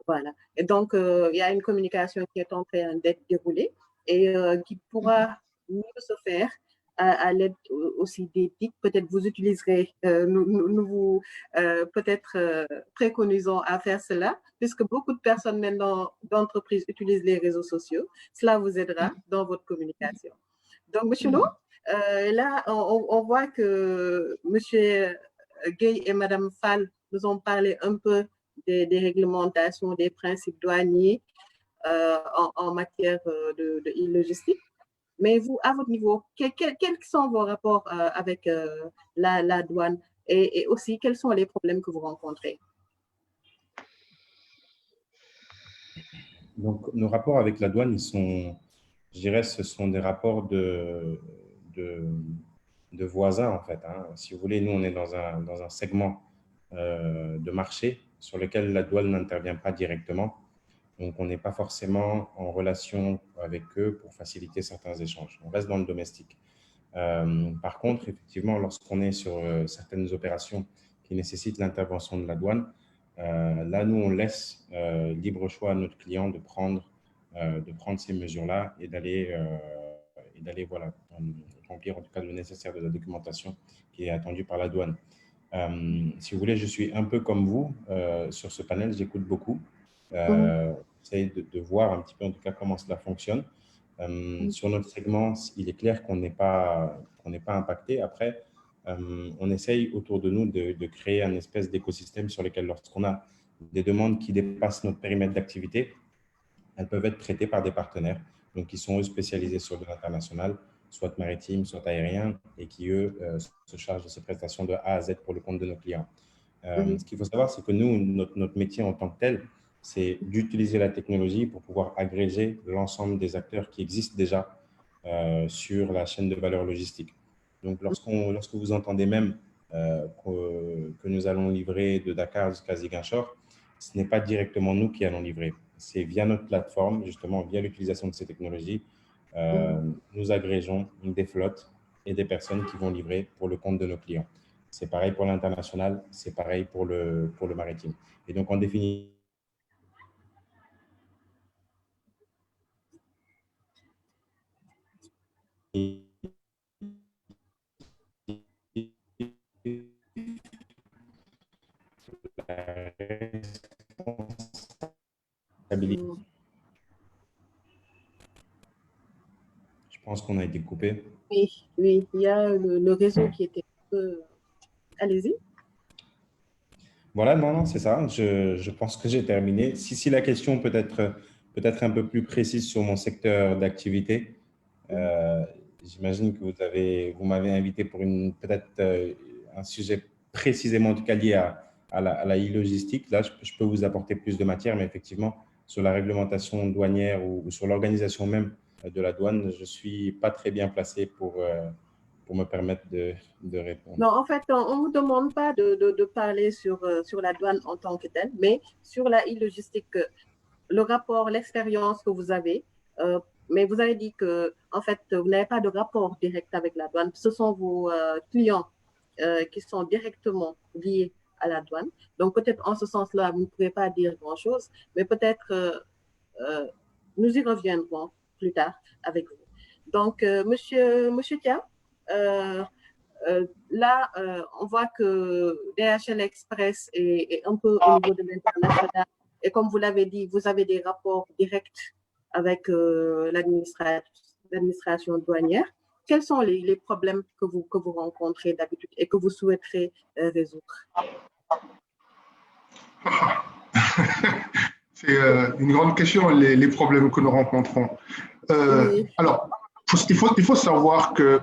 Voilà. Et donc, il y a une communication qui est en train d'être déroulée et qui pourra mieux se faire à l'aide aussi des TIC. Peut-être vous utiliserez, nous vous peut-être préconisons à faire cela, puisque beaucoup de personnes maintenant d'entreprises utilisent les réseaux sociaux. Cela vous aidera dans votre communication. Donc, Monsieur Lo, là, on voit que Monsieur Gueye et Madame Fall nous ont parlé un peu des réglementations, des principes douaniers en matière de e-logistique. Mais vous, à votre niveau, quels sont vos rapports avec la douane et aussi quels sont les problèmes que vous rencontrez? Donc, nos rapports avec la douane, ils sont, je dirais, ce sont des rapports de voisins, en fait. Hein. Si vous voulez, nous, on est dans un segment de marché sur lequel la douane n'intervient pas directement. Donc, on n'est pas forcément en relation avec eux pour faciliter certains échanges. On reste dans le domestique. Par contre, effectivement, lorsqu'on est sur certaines opérations qui nécessitent l'intervention de la douane, là, nous, on laisse libre choix à notre client de prendre ces mesures-là et d'aller voilà, remplir en tout cas le nécessaire de la documentation qui est attendue par la douane. Si vous voulez, je suis un peu comme vous sur ce panel, j'écoute beaucoup. J'essaie de voir un petit peu en tout cas comment cela fonctionne. Sur notre segment, il est clair qu'on n'est pas impacté. Après, on essaye autour de nous de créer un espèce d'écosystème sur lequel, lorsqu'on a des demandes qui dépassent notre périmètre d'activité, elles peuvent être traitées par des partenaires, donc qui sont eux spécialisés sur de l'international, soit maritime, soit aérien, et qui eux se chargent de ces prestations de A à Z pour le compte de nos clients. Ce qu'il faut savoir, c'est que nous, notre métier en tant que tel, c'est d'utiliser la technologie pour pouvoir agréger l'ensemble des acteurs qui existent déjà sur la chaîne de valeur logistique. Donc, lorsque vous entendez même que nous allons livrer de Dakar jusqu'à Ziguinchor, ce n'est pas directement nous qui allons livrer. C'est via notre plateforme, justement, via l'utilisation de ces technologies, nous agrégeons des flottes et des personnes qui vont livrer pour le compte de nos clients. C'est pareil pour l'international, c'est pareil pour le maritime. Et donc, en définitive, je pense qu'on a été coupé. Oui, il y a le réseau qui était un peu... Allez-y. Voilà, non, c'est ça. Je pense que j'ai terminé. Si la question peut être un peu plus précise sur mon secteur d'activité, j'imagine que vous m'avez invité pour peut-être un sujet précisément en tout cas lié à la e-logistique. Là, je peux vous apporter plus de matière, mais effectivement, sur la réglementation douanière ou sur l'organisation même de la douane, je ne suis pas très bien placé pour me permettre de répondre. Non, en fait, on ne vous demande pas de parler sur la douane en tant que telle, mais sur la e-logistique, le rapport, l'expérience que vous avez. Mais vous avez dit que, en fait, vous n'avez pas de rapport direct avec la douane. Ce sont vos clients qui sont directement liés à la douane. Donc, peut-être en ce sens-là, vous ne pouvez pas dire grand-chose, mais peut-être nous y reviendrons plus tard avec vous. Donc, monsieur Tia, là, on voit que DHL Express est un peu au niveau de l'international. Et comme vous l'avez dit, vous avez des rapports directs avec l'administration douanière. Quels sont les problèmes que vous rencontrez d'habitude et que vous souhaiterez résoudre? C'est une grande question, les problèmes que nous rencontrons. Oui. Alors, il faut savoir que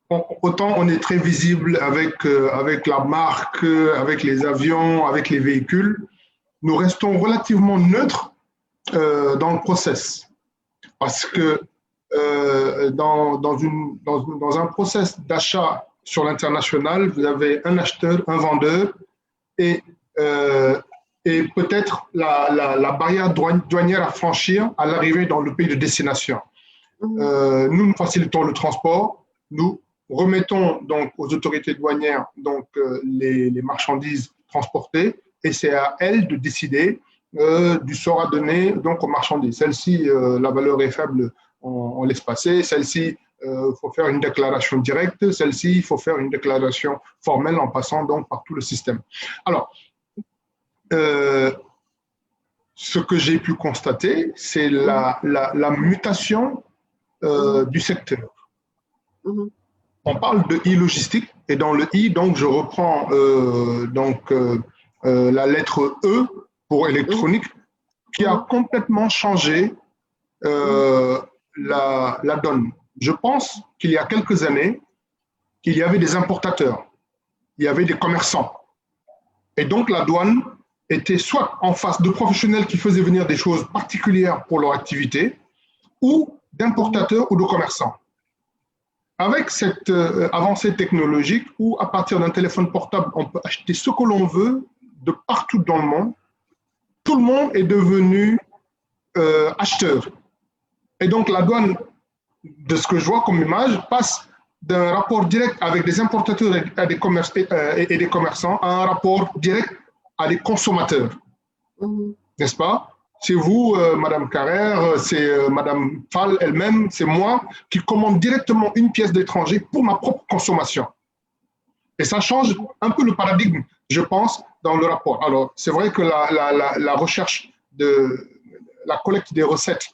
autant on est très visible avec la marque, avec les avions, avec les véhicules, nous restons relativement neutres dans le process. Parce que dans un process d'achat sur l'international, vous avez un acheteur, un vendeur et peut-être la barrière douanière à franchir à l'arrivée dans le pays de destination. Nous facilitons le transport, nous remettons donc aux autorités douanières donc, les marchandises transportées et c'est à elles de décider du sort à donner donc, aux marchandises. Celle-ci, la valeur est faible, on laisse passer. Celle-ci, il faut faire une déclaration directe. Celle-ci, il faut faire une déclaration formelle en passant donc par tout le système. Alors, ce que j'ai pu constater, c'est la mutation du secteur. On parle de e-logistique et dans le i, donc je reprends la lettre E pour électronique qui a complètement changé la donne. Je pense qu'il y a quelques années, il y avait des importateurs, il y avait des commerçants. Et donc la douane était soit en face de professionnels qui faisaient venir des choses particulières pour leur activité ou d'importateurs ou de commerçants. Avec cette avancée technologique où à partir d'un téléphone portable, on peut acheter ce que l'on veut de partout dans le monde, tout le monde est devenu acheteur. Et donc la douane, de ce que je vois comme image, passe d'un rapport direct avec des importateurs et des commerçants à un rapport direct à des consommateurs. N'est-ce pas? C'est vous, Madame Carrère, c'est Madame Fall elle-même, c'est moi qui commande directement une pièce d'étranger pour ma propre consommation. Et ça change un peu le paradigme, je pense, dans le rapport. Alors, c'est vrai que la recherche de la collecte des recettes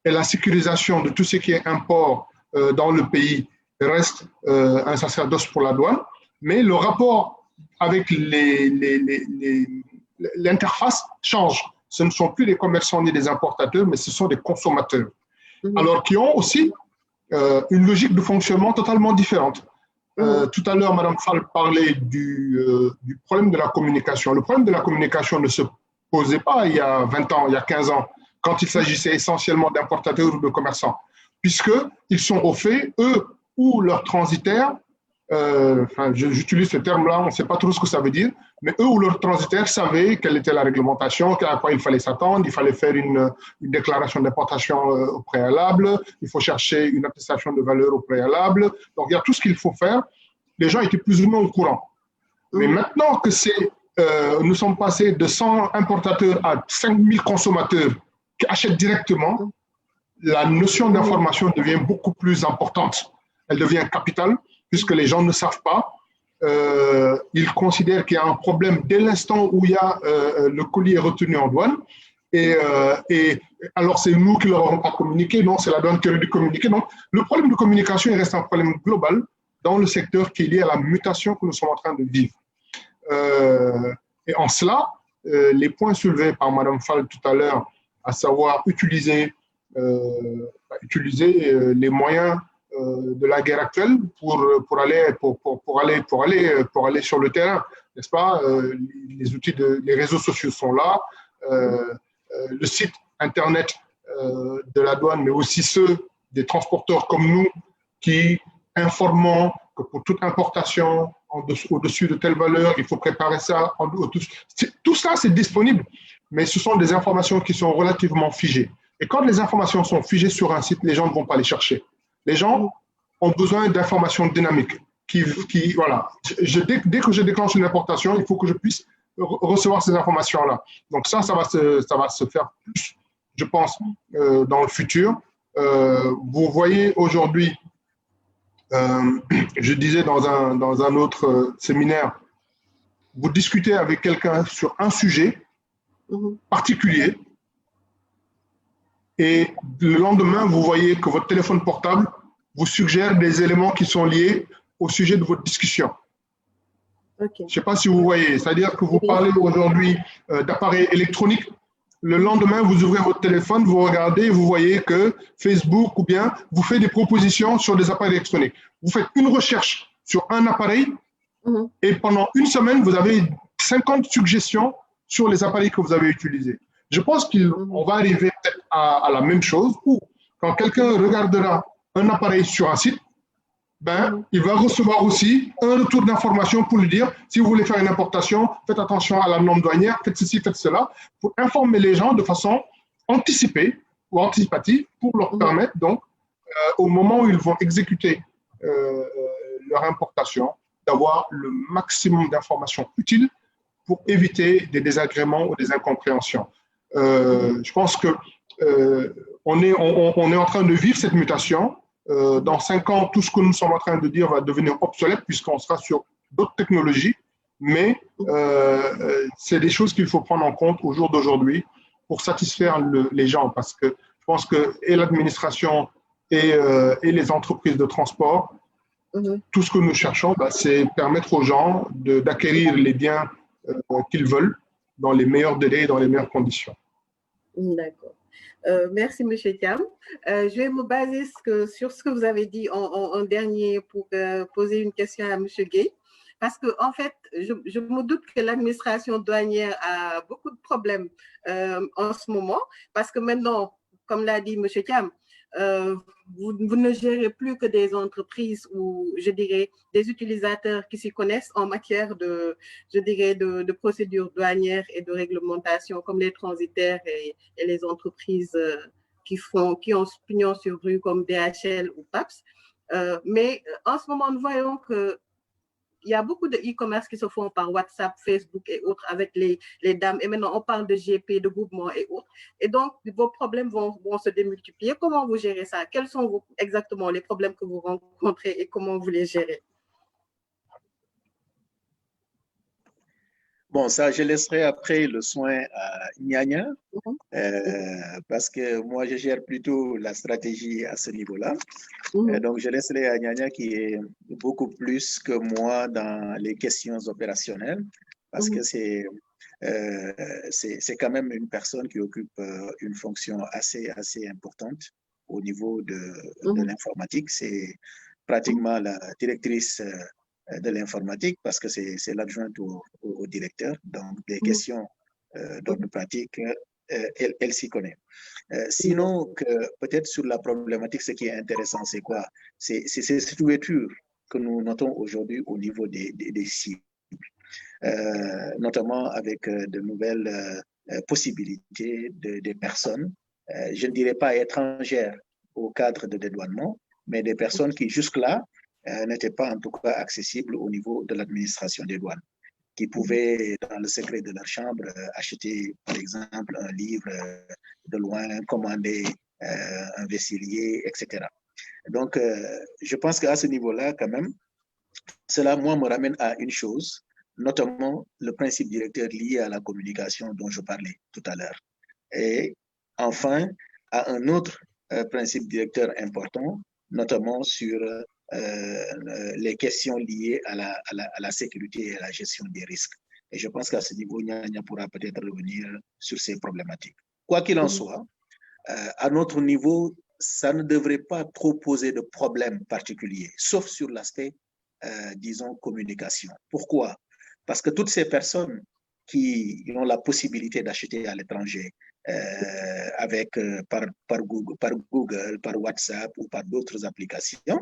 et la sécurisation de tout ce qui est import dans le pays reste un sacerdoce pour la douane, mais le rapport avec l'interface change. Ce ne sont plus des commerçants ni des importateurs, mais ce sont des consommateurs. Alors qui ont aussi une logique de fonctionnement totalement différente. Tout à l'heure, Mme Fall parlait du problème de la communication. Le problème de la communication ne se posait pas il y a 20 ans, il y a 15 ans, quand il s'agissait essentiellement d'importateurs ou de commerçants, puisqu'ils sont au fait, eux ou leurs transitaires, j'utilise ce terme-là, on ne sait pas trop ce que ça veut dire, mais eux ou leurs transitaires savaient quelle était la réglementation, à quoi il fallait s'attendre, il fallait faire une déclaration d'importation au préalable, il faut chercher une attestation de valeur au préalable, donc il y a tout ce qu'il faut faire. Les gens étaient plus ou moins au courant. Mais maintenant que nous sommes passés de 100 importateurs à 5000 consommateurs qui achètent directement, la notion d'information devient beaucoup plus importante. Elle devient capitale, puisque les gens ne savent pas. Ils considèrent qu'il y a un problème dès l'instant où il y a le colis est retenu en douane. Et alors, c'est nous qui leur avons pas communiqué, non, c'est la douane qui aurait dû communiquer. Donc, le problème de communication il reste un problème global dans le secteur qui est lié à la mutation que nous sommes en train de vivre. Et en cela, les points soulevés par Mme Fall tout à l'heure, à savoir utiliser les moyens de la guerre actuelle pour aller sur le terrain, n'est-ce pas? Les réseaux sociaux sont là, le site internet de la douane, mais aussi ceux des transporteurs comme nous qui informons que pour toute importation au-dessus de telle valeur, il faut préparer ça. Tout ça, c'est disponible, mais ce sont des informations qui sont relativement figées. Et quand les informations sont figées sur un site, les gens ne vont pas les chercher. Les gens ont besoin d'informations dynamiques. Voilà. Dès que je déclenche une importation, il faut que je puisse recevoir ces informations-là. Donc ça va se faire plus, je pense, dans le futur. Vous voyez aujourd'hui, je disais dans un autre séminaire, vous discutez avec quelqu'un sur un sujet particulier et le lendemain, vous voyez que votre téléphone portable vous suggère des éléments qui sont liés au sujet de votre discussion. Okay. Je ne sais pas si vous voyez, c'est-à-dire que vous parlez aujourd'hui d'appareils électroniques. Le lendemain, vous ouvrez votre téléphone, vous regardez, vous voyez que Facebook ou bien vous fait des propositions sur des appareils électroniques. Vous faites une recherche sur un appareil et pendant une semaine, vous avez 50 suggestions sur les appareils que vous avez utilisés. Je pense qu'on va arriver peut-être à la même chose où quand quelqu'un regardera un appareil sur un site, il va recevoir aussi un retour d'information pour lui dire si vous voulez faire une importation, faites attention à la norme douanière, faites ceci, faites cela, pour informer les gens de façon anticipée ou anticipative pour leur permettre donc au moment où ils vont exécuter leur importation d'avoir le maximum d'informations utiles pour éviter des désagréments ou des incompréhensions. Je pense que on est en train de vivre cette mutation. Dans 5 ans, tout ce que nous sommes en train de dire va devenir obsolète puisqu'on sera sur d'autres technologies, mais c'est des choses qu'il faut prendre en compte au jour d'aujourd'hui pour satisfaire les gens parce que je pense que et l'administration et les entreprises de transport, tout ce que nous cherchons, c'est permettre aux gens d'acquérir les biens qu'ils veulent dans les meilleurs délais et dans les meilleures conditions. D'accord. Merci, M. Thiam. Je vais me baser sur ce que vous avez dit en dernier pour poser une question à M. Gueye. Parce qu'en fait, je me doute que l'administration douanière a beaucoup de problèmes en ce moment. Parce que maintenant, comme l'a dit M. Thiam, vous ne gérez plus que des entreprises ou, je dirais, des utilisateurs qui s'y connaissent en matière de, je dirais, de procédures douanières et de réglementation, comme les transitaires et les entreprises qui ont pignon sur rue comme DHL ou PAPS. Mais en ce moment, nous voyons que il y a beaucoup de e-commerce qui se font par WhatsApp, Facebook et autres avec les dames. Et maintenant, on parle de GP, de groupement et autres. Et donc, vos problèmes vont se démultiplier. Comment vous gérez ça? Quels sont exactement les problèmes que vous rencontrez et comment vous les gérez? Bon, ça, je laisserai après le soin à Nyanya, parce que moi, je gère plutôt la stratégie à ce niveau-là. Donc, je laisserai à Nyanya qui est beaucoup plus que moi dans les questions opérationnelles, parce que c'est quand même une personne qui occupe une fonction assez importante au niveau de l'informatique. C'est pratiquement la directrice de l'informatique parce que c'est l'adjointe au directeur. Donc, des questions d'ordre pratique, elle s'y connaît. Sinon, peut-être sur la problématique, ce qui est intéressant, c'est quoi? C'est cette ouverture que nous notons aujourd'hui au niveau des cibles, notamment avec de nouvelles possibilités des personnes, je ne dirais pas étrangères au cadre de dédouanement, mais des personnes qui jusque-là n'étaient pas en tout cas accessibles au niveau de l'administration des douanes, qui pouvaient, dans le secret de leur chambre, acheter, par exemple, un livre de loin, commander un vesselier, etc. Donc, je pense qu'à ce niveau-là, quand même, cela, moi, me ramène à une chose, notamment le principe directeur lié à la communication dont je parlais tout à l'heure. Et enfin, à un autre principe directeur important, notamment sur les questions liées à la sécurité et à la gestion des risques. Et je pense qu'à ce niveau, Nyanya pourra peut-être revenir sur ces problématiques. Quoi qu'il en soit, à notre niveau, ça ne devrait pas trop poser de problèmes particuliers, sauf sur l'aspect, disons, communication. Pourquoi? Parce que toutes ces personnes qui ont la possibilité d'acheter à l'étranger par Google, par WhatsApp ou par d'autres applications,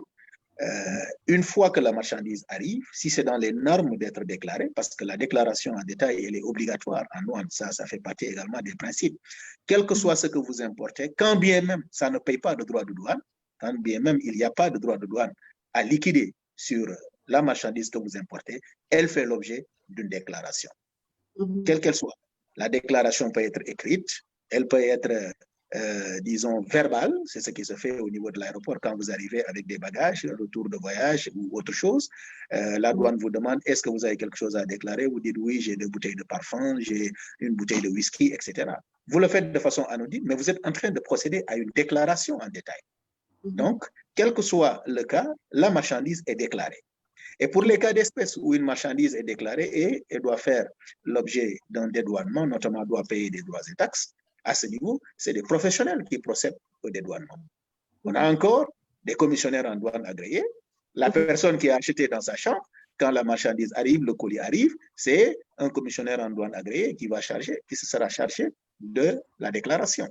une fois que la marchandise arrive, si c'est dans les normes d'être déclarée, parce que la déclaration en détail, elle est obligatoire en douane, ça fait partie également des principes. Quel que soit ce que vous importez, quand bien même ça ne paye pas de droit de douane, quand bien même il n'y a pas de droit de douane à liquider sur la marchandise que vous importez, elle fait l'objet d'une déclaration. quelle qu'elle soit. La déclaration peut être écrite, elle peut être, disons, verbale, c'est ce qui se fait au niveau de l'aéroport quand vous arrivez avec des bagages, retour de voyage ou autre chose. La douane vous demande, est-ce que vous avez quelque chose à déclarer? Vous dites, oui, j'ai 2 bouteilles de parfum, j'ai une bouteille de whisky, etc. Vous le faites de façon anonyme, mais vous êtes en train de procéder à une déclaration en détail. Donc, quel que soit le cas, la marchandise est déclarée. Et pour les cas d'espèce où une marchandise est déclarée et elle doit faire l'objet d'un dédouanement, notamment doit payer des droits et taxes, à ce niveau, c'est des professionnels qui procèdent au dédouanement. On a encore des commissionnaires en douane agréés. La personne qui a acheté dans sa chambre, quand la marchandise arrive, le colis arrive, c'est un commissionnaire en douane agréé qui se sera chargé de la déclaration.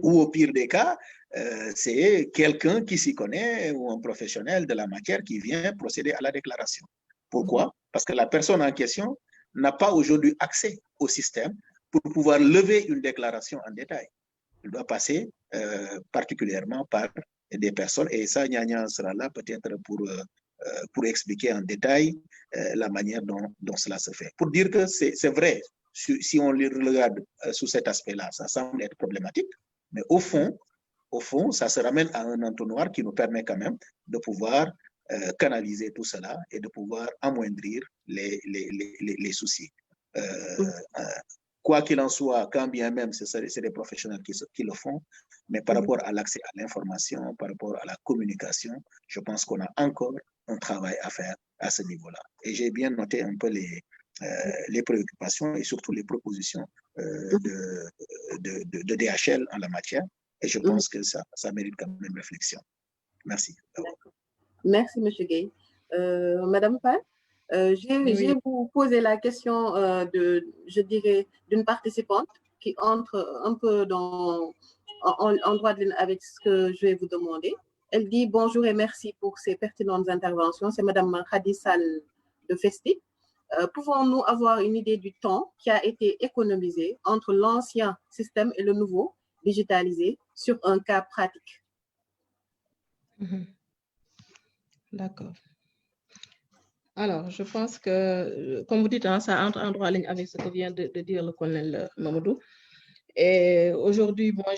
Ou au pire des cas, c'est quelqu'un qui s'y connaît ou un professionnel de la matière qui vient procéder à la déclaration. Pourquoi? Parce que la personne en question n'a pas aujourd'hui accès au système pour pouvoir lever une déclaration en détail. Il doit passer particulièrement par des personnes, et ça, Nyanya sera là peut-être pour expliquer en détail la manière dont cela se fait. Pour dire que c'est vrai, si on le regarde sous cet aspect-là, ça semble être problématique, mais au fond, ça se ramène à un entonnoir qui nous permet quand même de pouvoir canaliser tout cela et de pouvoir amoindrir les soucis. Quoi qu'il en soit, quand bien même c'est des professionnels qui le font, mais par rapport à l'accès à l'information, par rapport à la communication, je pense qu'on a encore un travail à faire à ce niveau-là. Et j'ai bien noté un peu les préoccupations et surtout les propositions de DHL en la matière. Et je pense que ça mérite quand même réflexion. Merci. Merci, M. Gay. Madame Pal, j'ai vous posé la question je dirais, d'une participante qui entre un peu en droit de ligne avec ce que je vais vous demander. Elle dit bonjour et merci pour ces pertinentes interventions. C'est Madame Khadissal de Festi. Pouvons-nous avoir une idée du temps qui a été économisé entre l'ancien système et le nouveau digitalisé sur un cas pratique? D'accord. Alors, je pense que, comme vous dites, hein, ça entre en droit en ligne avec ce que vient de dire le colonel Mamadou. Et aujourd'hui, moi,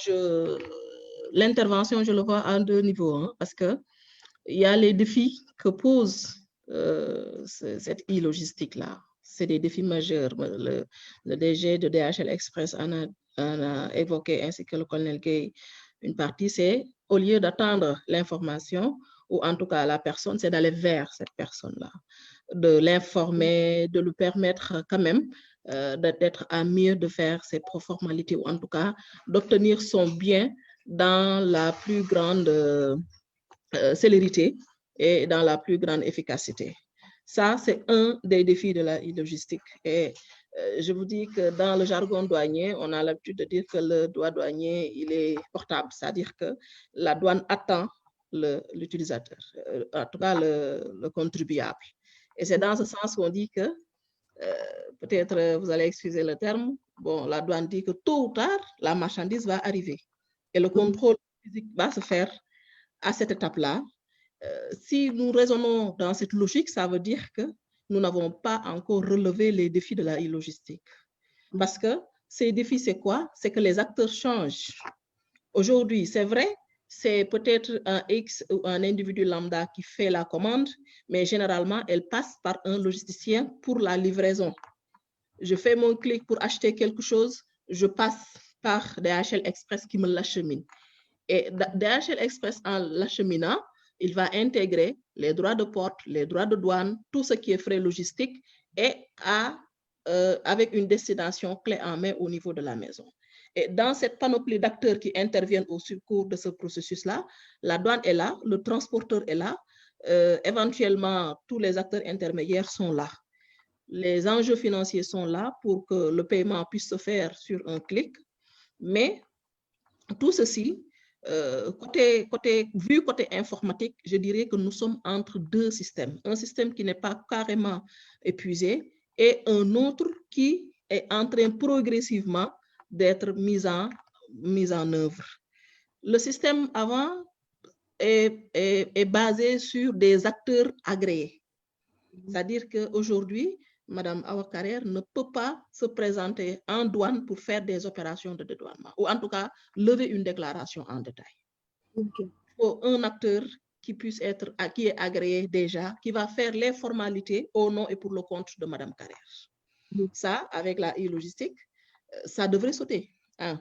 l'intervention, je le vois en 2 niveaux, hein, parce qu'il y a les défis que pose cette e-logistique-là. C'est des défis majeurs. Le DG de DHL Express en a évoqué, ainsi que le colonel Gay, une partie, c'est au lieu d'attendre l'information, ou en tout cas la personne, c'est d'aller vers cette personne-là, de l'informer, de lui permettre quand même d'être à mieux de faire ses formalités, ou en tout cas d'obtenir son bien dans la plus grande célérité et dans la plus grande efficacité. Ça, c'est un des défis de la e-logistique. Et je vous dis que dans le jargon douanier, on a l'habitude de dire que le droit douanier, il est portable, c'est-à-dire que la douane attend l'utilisateur, en tout cas le contribuable. Et c'est dans ce sens qu'on dit que, peut-être vous allez excuser le terme, bon, la douane dit que tôt ou tard, la marchandise va arriver. Et le contrôle physique va se faire à cette étape-là. Si nous raisonnons dans cette logique, ça veut dire que nous n'avons pas encore relevé les défis de la e-logistique. Parce que ces défis, c'est quoi? C'est que les acteurs changent. Aujourd'hui, c'est vrai, c'est peut-être un X ou un individu lambda qui fait la commande, mais généralement, elle passe par un logisticien pour la livraison. Je fais mon clic pour acheter quelque chose, je passe par DHL Express qui me l'achemine. Et DHL Express, en l'acheminant, il va intégrer les droits de porte, les droits de douane, tout ce qui est frais logistiques et avec une destination clé en main au niveau de la maison. Et dans cette panoplie d'acteurs qui interviennent au secours de ce processus-là, la douane est là, le transporteur est là, éventuellement tous les acteurs intermédiaires sont là. Les enjeux financiers sont là pour que le paiement puisse se faire sur un clic, mais tout ceci, vu côté informatique, je dirais que nous sommes entre 2 systèmes. Un système qui n'est pas carrément épuisé et un autre qui est en train progressivement d'être mis en œuvre. Le système avant est basé sur des acteurs agréés. C'est-à-dire qu'aujourd'hui, Madame Awa Carrère ne peut pas se présenter en douane pour faire des opérations de dédouanement, ou en tout cas lever une déclaration en détail. Okay. Il faut un acteur qui puisse être, qui est agréé déjà, qui va faire les formalités au nom et pour le compte de Madame Carrère. Ça, avec la e-logistique, ça devrait sauter. 1.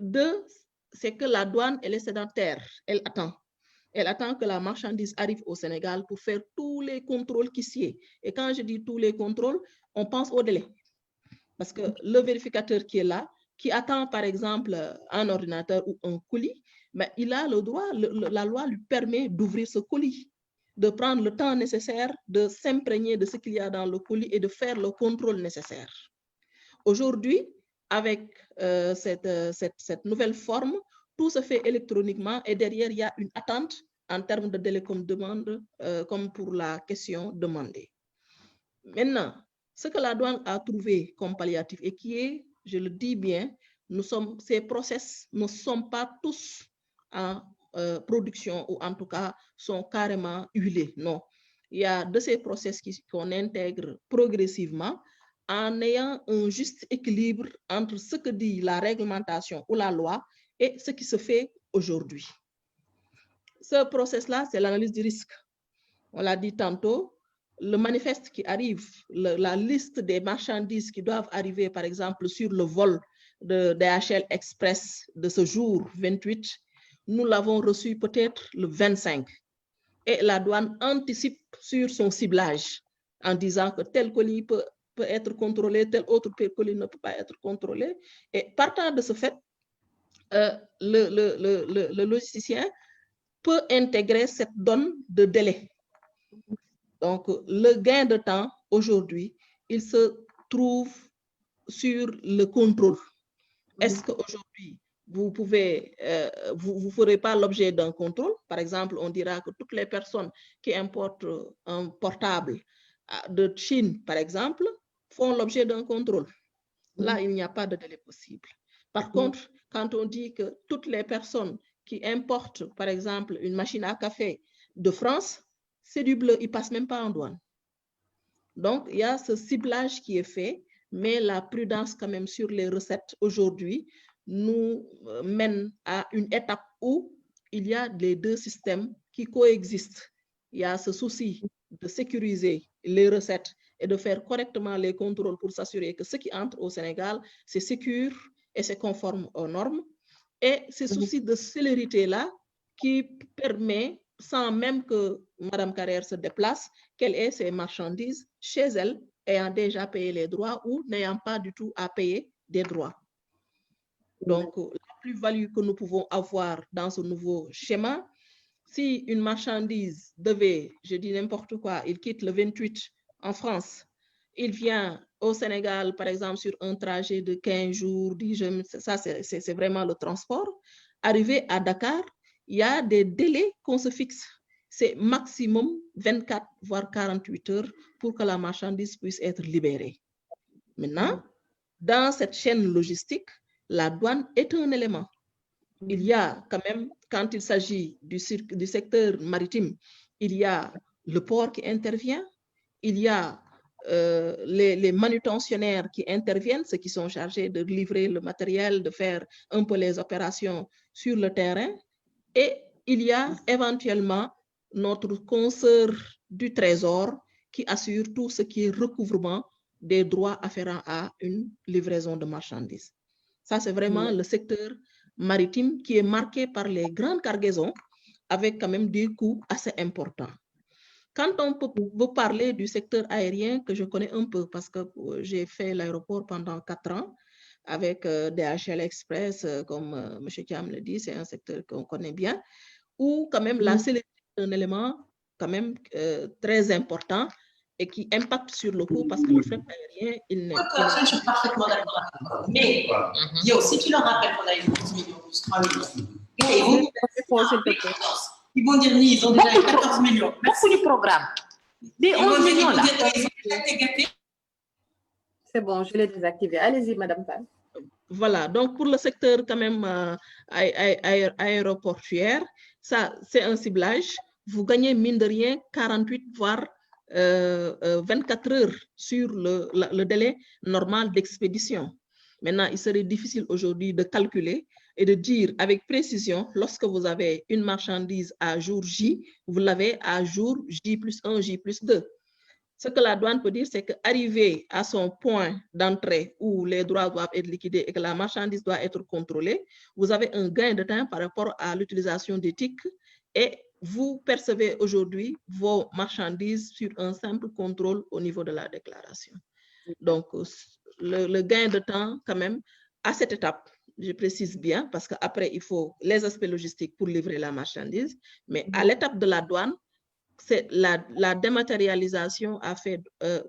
2, c'est que la douane, elle est sédentaire, elle attend. Elle attend que la marchandise arrive au Sénégal pour faire tous les contrôles qui s'y est. Et quand je dis tous les contrôles, on pense au délai. Parce que le vérificateur qui est là, qui attend par exemple un ordinateur ou un colis, mais il a le droit, la loi lui permet d'ouvrir ce colis, de prendre le temps nécessaire, de s'imprégner de ce qu'il y a dans le colis et de faire le contrôle nécessaire. Aujourd'hui, avec cette nouvelle forme, tout se fait électroniquement et derrière, il y a une attente en termes de délai comme demande, comme pour la question demandée. Maintenant, ce que la douane a trouvé comme palliatif et qui est, je le dis bien, ces process ne sont pas tous en production ou en tout cas sont carrément huilés. Non, il y a de ces process qu'on intègre progressivement en ayant un juste équilibre entre ce que dit la réglementation ou la loi et ce qui se fait aujourd'hui. Ce process-là, c'est l'analyse du risque. On l'a dit tantôt, le manifeste qui arrive, la liste des marchandises qui doivent arriver, par exemple, sur le vol de DHL Express de ce jour 28, nous l'avons reçu peut-être le 25. Et la douane anticipe sur son ciblage en disant que tel colis peut être contrôlé, tel autre colis ne peut pas être contrôlé. Et partant de ce fait, le logisticien peut intégrer cette donne de délai. Donc, le gain de temps, aujourd'hui, il se trouve sur le contrôle. Est-ce qu'aujourd'hui, vous pouvez, vous ferez pas l'objet d'un contrôle? Par exemple, on dira que toutes les personnes qui importent un portable de Chine, par exemple, font l'objet d'un contrôle. Là, il n'y a pas de délai possible. Par contre, quand on dit que toutes les personnes qui importent, par exemple, une machine à café de France, c'est du bleu, ils ne passent même pas en douane. Donc, il y a ce ciblage qui est fait, mais la prudence quand même sur les recettes aujourd'hui nous mène à une étape où il y a les deux systèmes qui coexistent. Il y a ce souci de sécuriser les recettes et de faire correctement les contrôles pour s'assurer que ce qui entre au Sénégal, c'est sécure et c'est conforme aux normes. Et ce souci de célérité-là qui permet, sans même que Mme Carrère se déplace, qu'elle ait ses marchandises chez elle, ayant déjà payé les droits ou n'ayant pas du tout à payer des droits. Donc, la plus-value que nous pouvons avoir dans ce nouveau schéma, si une marchandise devait, je dis n'importe quoi, il quitte le 28 en France, il vient au Sénégal, par exemple, sur un trajet de 15 jours, 10 jours, ça c'est vraiment le transport. Arrivé à Dakar, il y a des délais qu'on se fixe. C'est maximum 24, voire 48 heures pour que la marchandise puisse être libérée. Maintenant, dans cette chaîne logistique, la douane est un élément. Il y a quand même, quand il s'agit du secteur maritime, il y a le port qui intervient, il y a les manutentionnaires qui interviennent, ceux qui sont chargés de livrer le matériel, de faire un peu les opérations sur le terrain, et il y a éventuellement notre consoeur du Trésor qui assure tout ce qui est recouvrement des droits afférents à une livraison de marchandises. Ça, c'est vraiment le secteur maritime qui est marqué par les grandes cargaisons avec quand même des coûts assez importants. Quand on peut vous parler du secteur aérien, que je connais un peu parce que j'ai fait l'aéroport pendant 4 ans avec DHL Express, comme M. Thiam le dit, c'est un secteur qu'on connaît bien, où quand même la célérité est un élément quand même très important et qui impacte sur le coût parce que le fret aérien, il n'est pas... Je suis parfaitement d'accord. Mais, yo, si tu leur rappelles qu'on a eu 10 millions plus 3 millions, ils vont dire, ils ont déjà eu 14 millions. Beaucoup du programme. Des 11 millions là. C'est bon, je l'ai désactivé. Allez-y, Madame Pan. Voilà, donc pour le secteur quand même aéroportuaire, ça c'est un ciblage. Vous gagnez mine de rien 48 voire 24 heures sur le délai normal d'expédition. Maintenant, il serait difficile aujourd'hui de calculer et de dire avec précision, lorsque vous avez une marchandise à jour J, vous l'avez à jour J+1, J+2. Ce que la douane peut dire, c'est qu'arrivé à son point d'entrée où les droits doivent être liquidés et que la marchandise doit être contrôlée, vous avez un gain de temps par rapport à l'utilisation des TIC et vous percevez aujourd'hui vos marchandises sur un simple contrôle au niveau de la déclaration. Donc, le gain de temps, quand même, à cette étape, je précise bien, parce qu'après, il faut les aspects logistiques pour livrer la marchandise, mais à l'étape de la douane, la dématérialisation a fait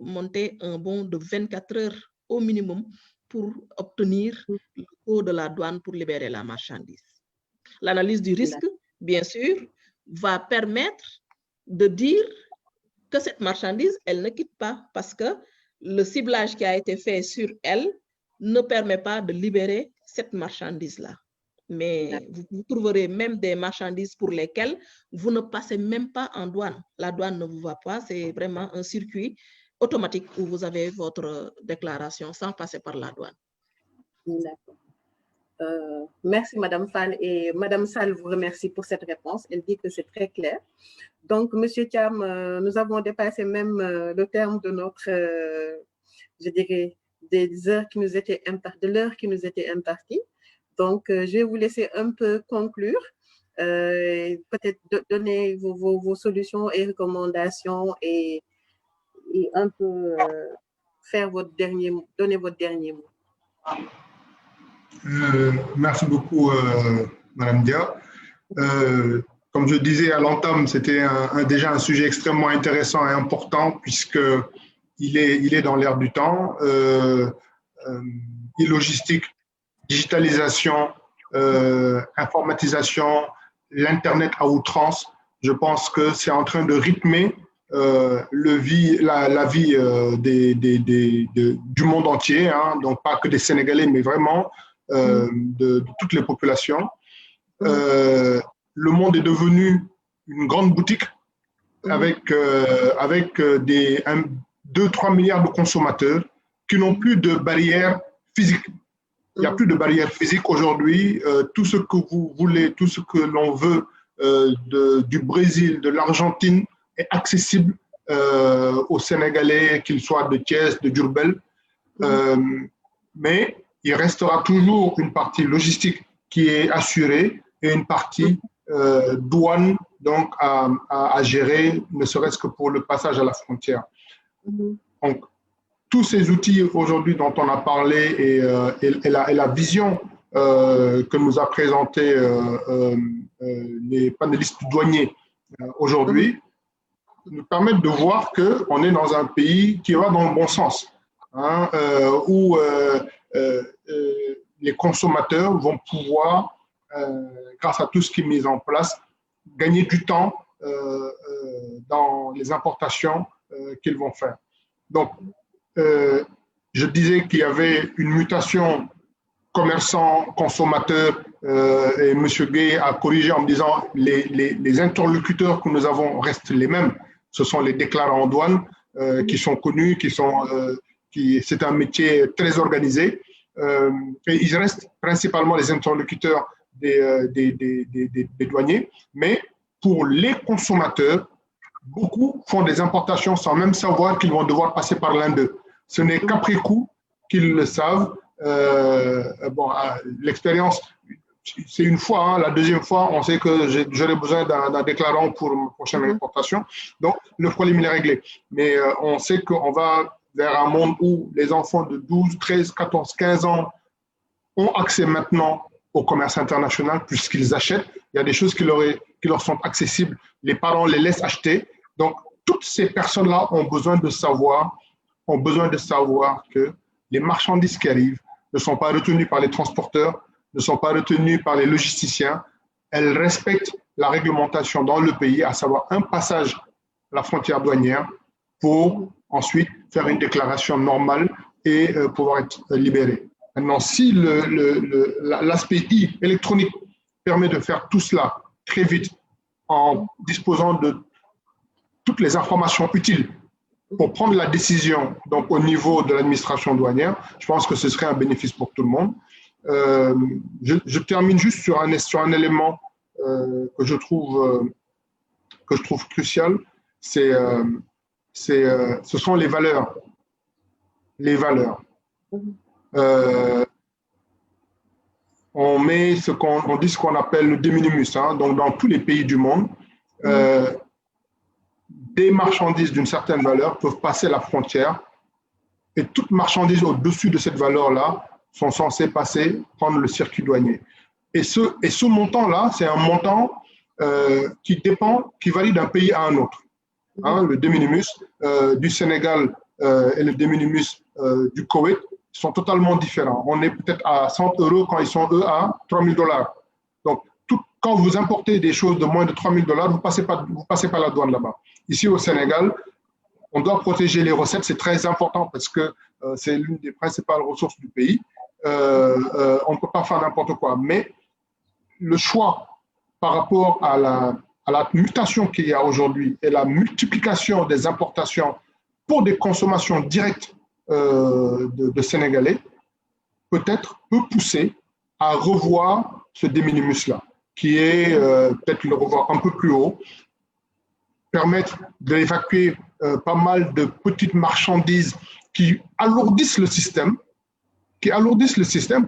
monter un bond de 24 heures au minimum pour obtenir le code de la douane pour libérer la marchandise. L'analyse du risque, bien sûr, va permettre de dire que cette marchandise, elle ne quitte pas parce que le ciblage qui a été fait sur elle ne permet pas de libérer cette marchandise-là. Mais vous trouverez même des marchandises pour lesquelles vous ne passez même pas en douane. La douane ne vous va pas, c'est vraiment un circuit automatique où vous avez votre déclaration sans passer par la douane. D'accord. Merci Madame Fall et Madame Sall vous remercie pour cette réponse. Elle dit que c'est très clair. Donc Monsieur Thiam, nous avons dépassé même le terme de notre, je dirais, des heures qui nous étaient de l'heure qui nous était impartie. Donc je vais vous laisser un peu conclure, peut-être donner vos solutions et recommandations et un peu faire donner votre dernier mot. Merci beaucoup, Madame Dia. Comme je disais à l'entame, c'était déjà un sujet extrêmement intéressant et important puisqu'il est dans l'air du temps. E-logistique, digitalisation, informatisation, l'Internet à outrance, je pense que c'est en train de rythmer la vie du monde entier, hein, donc pas que des Sénégalais, mais vraiment de toutes les populations. Le monde est devenu une grande boutique avec 2-3 milliards de consommateurs qui n'ont plus de barrières physiques. Il n'y a plus de barrières physiques aujourd'hui. Tout ce que vous voulez, tout ce que l'on veut du Brésil, de l'Argentine est accessible aux Sénégalais, qu'ils soient de Thiès, de Diourbel. Mais il restera toujours une partie logistique qui est assurée et une partie douane donc à gérer, ne serait-ce que pour le passage à la frontière. Donc, tous ces outils aujourd'hui dont on a parlé et la vision que nous a présenté les panélistes douaniers aujourd'hui nous permettent de voir qu'on est dans un pays qui va dans le bon sens, hein, où les consommateurs vont pouvoir, grâce à tout ce qui est mis en place, gagner du temps dans les importations qu'ils vont faire. Donc, je disais qu'il y avait une mutation commerçant-consommateur et M. Gueye a corrigé en me disant les interlocuteurs que nous avons restent les mêmes. Ce sont les déclarants en douane qui sont connus, c'est un métier très organisé. Et ils restent principalement les interlocuteurs des douaniers. Mais pour les consommateurs, beaucoup font des importations sans même savoir qu'ils vont devoir passer par l'un d'eux. Ce n'est qu'après coup qu'ils le savent. L'expérience, c'est une fois. Hein, la deuxième fois, on sait que j'aurai besoin d'un déclarant pour ma prochaine importation. Donc, le problème il est réglé. Mais on sait qu'on va vers un monde où les enfants de 12, 13, 14, 15 ans ont accès maintenant au commerce international puisqu'ils achètent. Il y a des choses qui leur sont accessibles. Les parents les laissent acheter. Donc, toutes ces personnes-là ont besoin de savoir que les marchandises qui arrivent ne sont pas retenues par les transporteurs, ne sont pas retenues par les logisticiens. Elles respectent la réglementation dans le pays, à savoir un passage à la frontière douanière pour ensuite faire une déclaration normale et pouvoir être libérées. Maintenant, si l'aspect électronique permet de faire tout cela très vite en disposant de toutes les informations utiles pour prendre la décision donc, au niveau de l'administration douanière, je pense que ce serait un bénéfice pour tout le monde. Je termine juste sur un élément que je trouve crucial, ce sont les valeurs. Les valeurs. On met on dit ce qu'on appelle le de minimis, hein, donc dans tous les pays du monde, des marchandises d'une certaine valeur peuvent passer la frontière et toutes marchandises au-dessus de cette valeur-là sont censées prendre le circuit douanier. Et ce montant-là, c'est un montant qui varie d'un pays à un autre. Hein, le de minimis du Sénégal et le de minimis du Koweït sont totalement différents. On est peut-être à 100 € quand ils sont, eux, à 3 000 $. Donc, quand vous importez des choses de moins de 3 000 $, vous ne passez pas la douane là-bas. Ici, au Sénégal, on doit protéger les recettes. C'est très important parce que c'est l'une des principales ressources du pays. On ne peut pas faire n'importe quoi. Mais le choix par rapport à la mutation qu'il y a aujourd'hui et la multiplication des importations pour des consommations directes de Sénégalais, peut-être peut pousser à revoir ce de minimis-là, qui est peut-être le revoir un peu plus haut, permettre d'évacuer pas mal de petites marchandises qui alourdissent le système,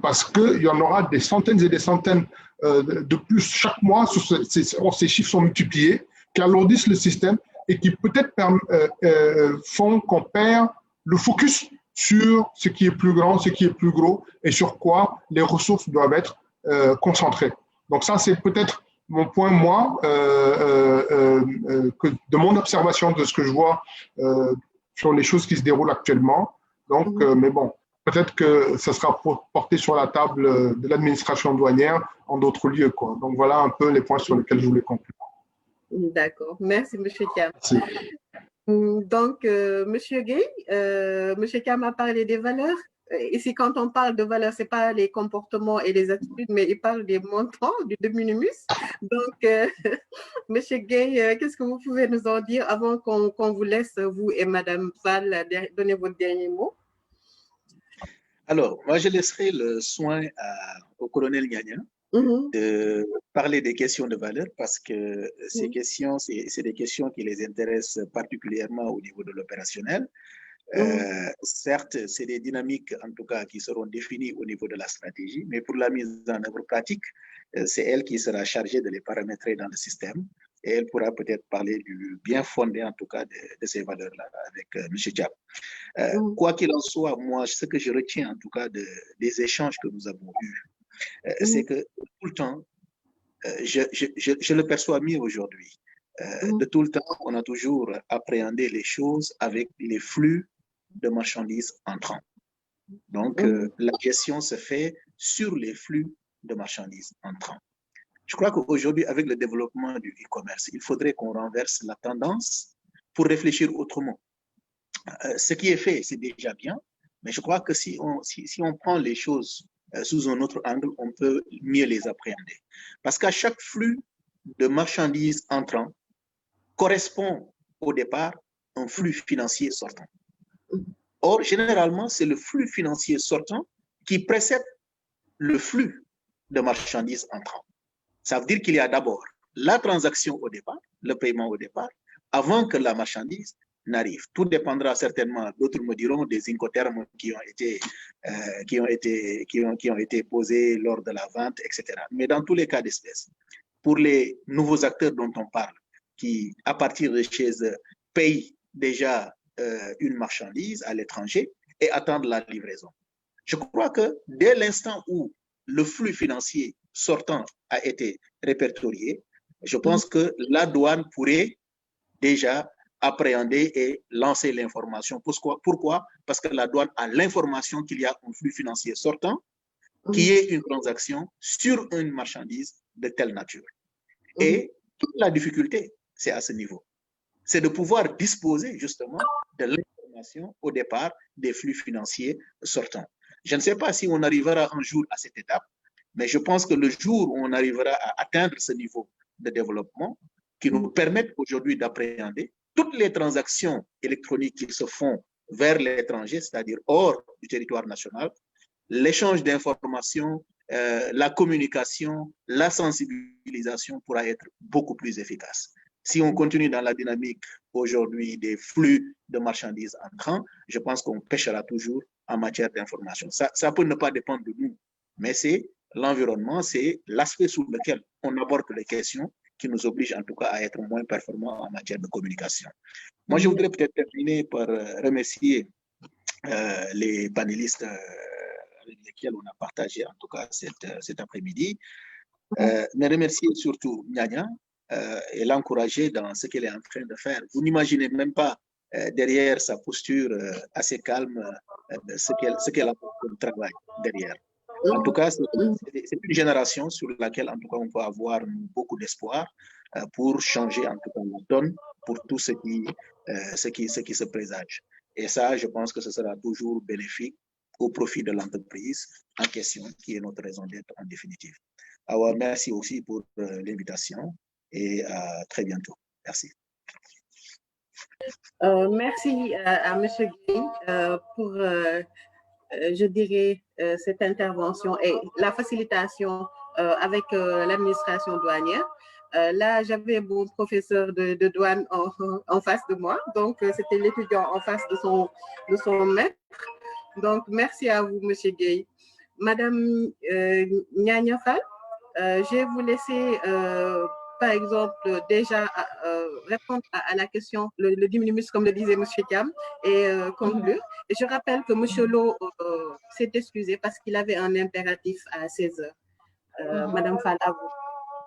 parce qu'il y en aura des centaines et des centaines de plus chaque mois, ces chiffres sont multipliés, qui alourdissent le système et qui peut-être font qu'on perd le focus sur ce qui est plus grand, ce qui est plus gros et sur quoi les ressources doivent être concentrées. Donc ça, c'est peut-être mon point, moi, de mon observation de ce que je vois sur les choses qui se déroulent actuellement. Donc, mais bon, peut-être que ça sera porté sur la table de l'administration douanière en d'autres lieux, quoi. Donc, voilà un peu les points sur lesquels je voulais conclure. D'accord. Merci, M. Thiam. Merci. Donc, M. Gueye, M. Thiam a parlé des valeurs. Ici, quand on parle de valeurs, ce n'est pas les comportements et les attitudes, mais il parle des montants, du de minimis. Donc, M. Gueye, qu'est-ce que vous pouvez nous en dire avant qu'on vous laisse, vous et Mme Fall, donner votre dernier mot? Alors, moi, je laisserai le soin au colonel Niania de parler des questions de valeur parce que ces questions, c'est des questions qui les intéressent particulièrement au niveau de l'opérationnel. Certes, c'est des dynamiques, en tout cas, qui seront définies au niveau de la stratégie, mais pour la mise en œuvre pratique, c'est elle qui sera chargée de les paramétrer dans le système et elle pourra peut-être parler du bien fondé, en tout cas, de ces valeurs-là avec M. Thiam. Quoi qu'il en soit, moi, ce que je retiens, en tout cas, des échanges que nous avons eus, c'est que tout le temps, je le perçois mieux aujourd'hui, de tout le temps, on a toujours appréhendé les choses avec les flux de marchandises entrants. Donc, la gestion se fait sur les flux de marchandises entrants. Je crois qu'aujourd'hui, avec le développement du e-commerce, il faudrait qu'on renverse la tendance pour réfléchir autrement. Ce qui est fait, c'est déjà bien, mais je crois que si on prend les choses sous un autre angle, on peut mieux les appréhender. Parce qu'à chaque flux de marchandises entrant correspond au départ un flux financier sortant. Or, généralement, c'est le flux financier sortant qui précède le flux de marchandises entrant. Ça veut dire qu'il y a d'abord la transaction au départ, le paiement au départ, avant que la marchandise n'arrive. Tout dépendra certainement, d'autres me diront, des incoterms qui ont été posés lors de la vente, etc. Mais dans tous les cas d'espèce, pour les nouveaux acteurs dont on parle, qui, à partir de chez eux, payent déjà une marchandise à l'étranger et attendent la livraison. Je crois que dès l'instant où le flux financier sortant a été répertorié, je pense que la douane pourrait déjà appréhender et lancer l'information. Pourquoi? Parce que la douane a l'information qu'il y a un flux financier sortant qui est une transaction sur une marchandise de telle nature. Et toute la difficulté, c'est à ce niveau. C'est de pouvoir disposer justement de l'information au départ des flux financiers sortants. Je ne sais pas si on arrivera un jour à cette étape, mais je pense que le jour où on arrivera à atteindre ce niveau de développement qui nous permet aujourd'hui d'appréhender, toutes les transactions électroniques qui se font vers l'étranger, c'est-à-dire hors du territoire national, l'échange d'informations, la communication, la sensibilisation pourra être beaucoup plus efficace. Si on continue dans la dynamique aujourd'hui des flux de marchandises entrants, je pense qu'on pêchera toujours en matière d'information. Ça peut ne pas dépendre de nous, mais c'est l'environnement, c'est l'aspect sous lequel on aborde les questions qui nous oblige en tout cas à être moins performants en matière de communication. Moi, je voudrais peut-être terminer par remercier les panélistes avec lesquels on a partagé en tout cas cet après-midi, mais remercier surtout Nyanya et l'encourager dans ce qu'elle est en train de faire. Vous n'imaginez même pas derrière sa posture assez calme ce qu'elle a comme travail derrière. En tout cas, c'est une génération sur laquelle en tout cas on peut avoir beaucoup d'espoir pour changer en tout cas la donne pour tout ce qui se présage. Et ça, je pense que ce sera toujours bénéfique au profit de l'entreprise en question, qui est notre raison d'être en définitive. Alors, merci aussi pour l'invitation et à très bientôt. Merci. Merci à M. Gueye pour, je dirais, cette intervention et la facilitation avec l'administration douanière. Là, j'avais mon professeur de douane en face de moi, donc c'était l'étudiant en face de son maître. Donc, merci à vous, M. Gueye. Madame Nyanya Fall, je vais vous laisser, par exemple, déjà répondre à la question, le diminutif, comme le disait M. Thiam, et conclure. Et je rappelle que M. Lo s'est excusé parce qu'il avait un impératif à 16 heures. Madame Fall, à vous.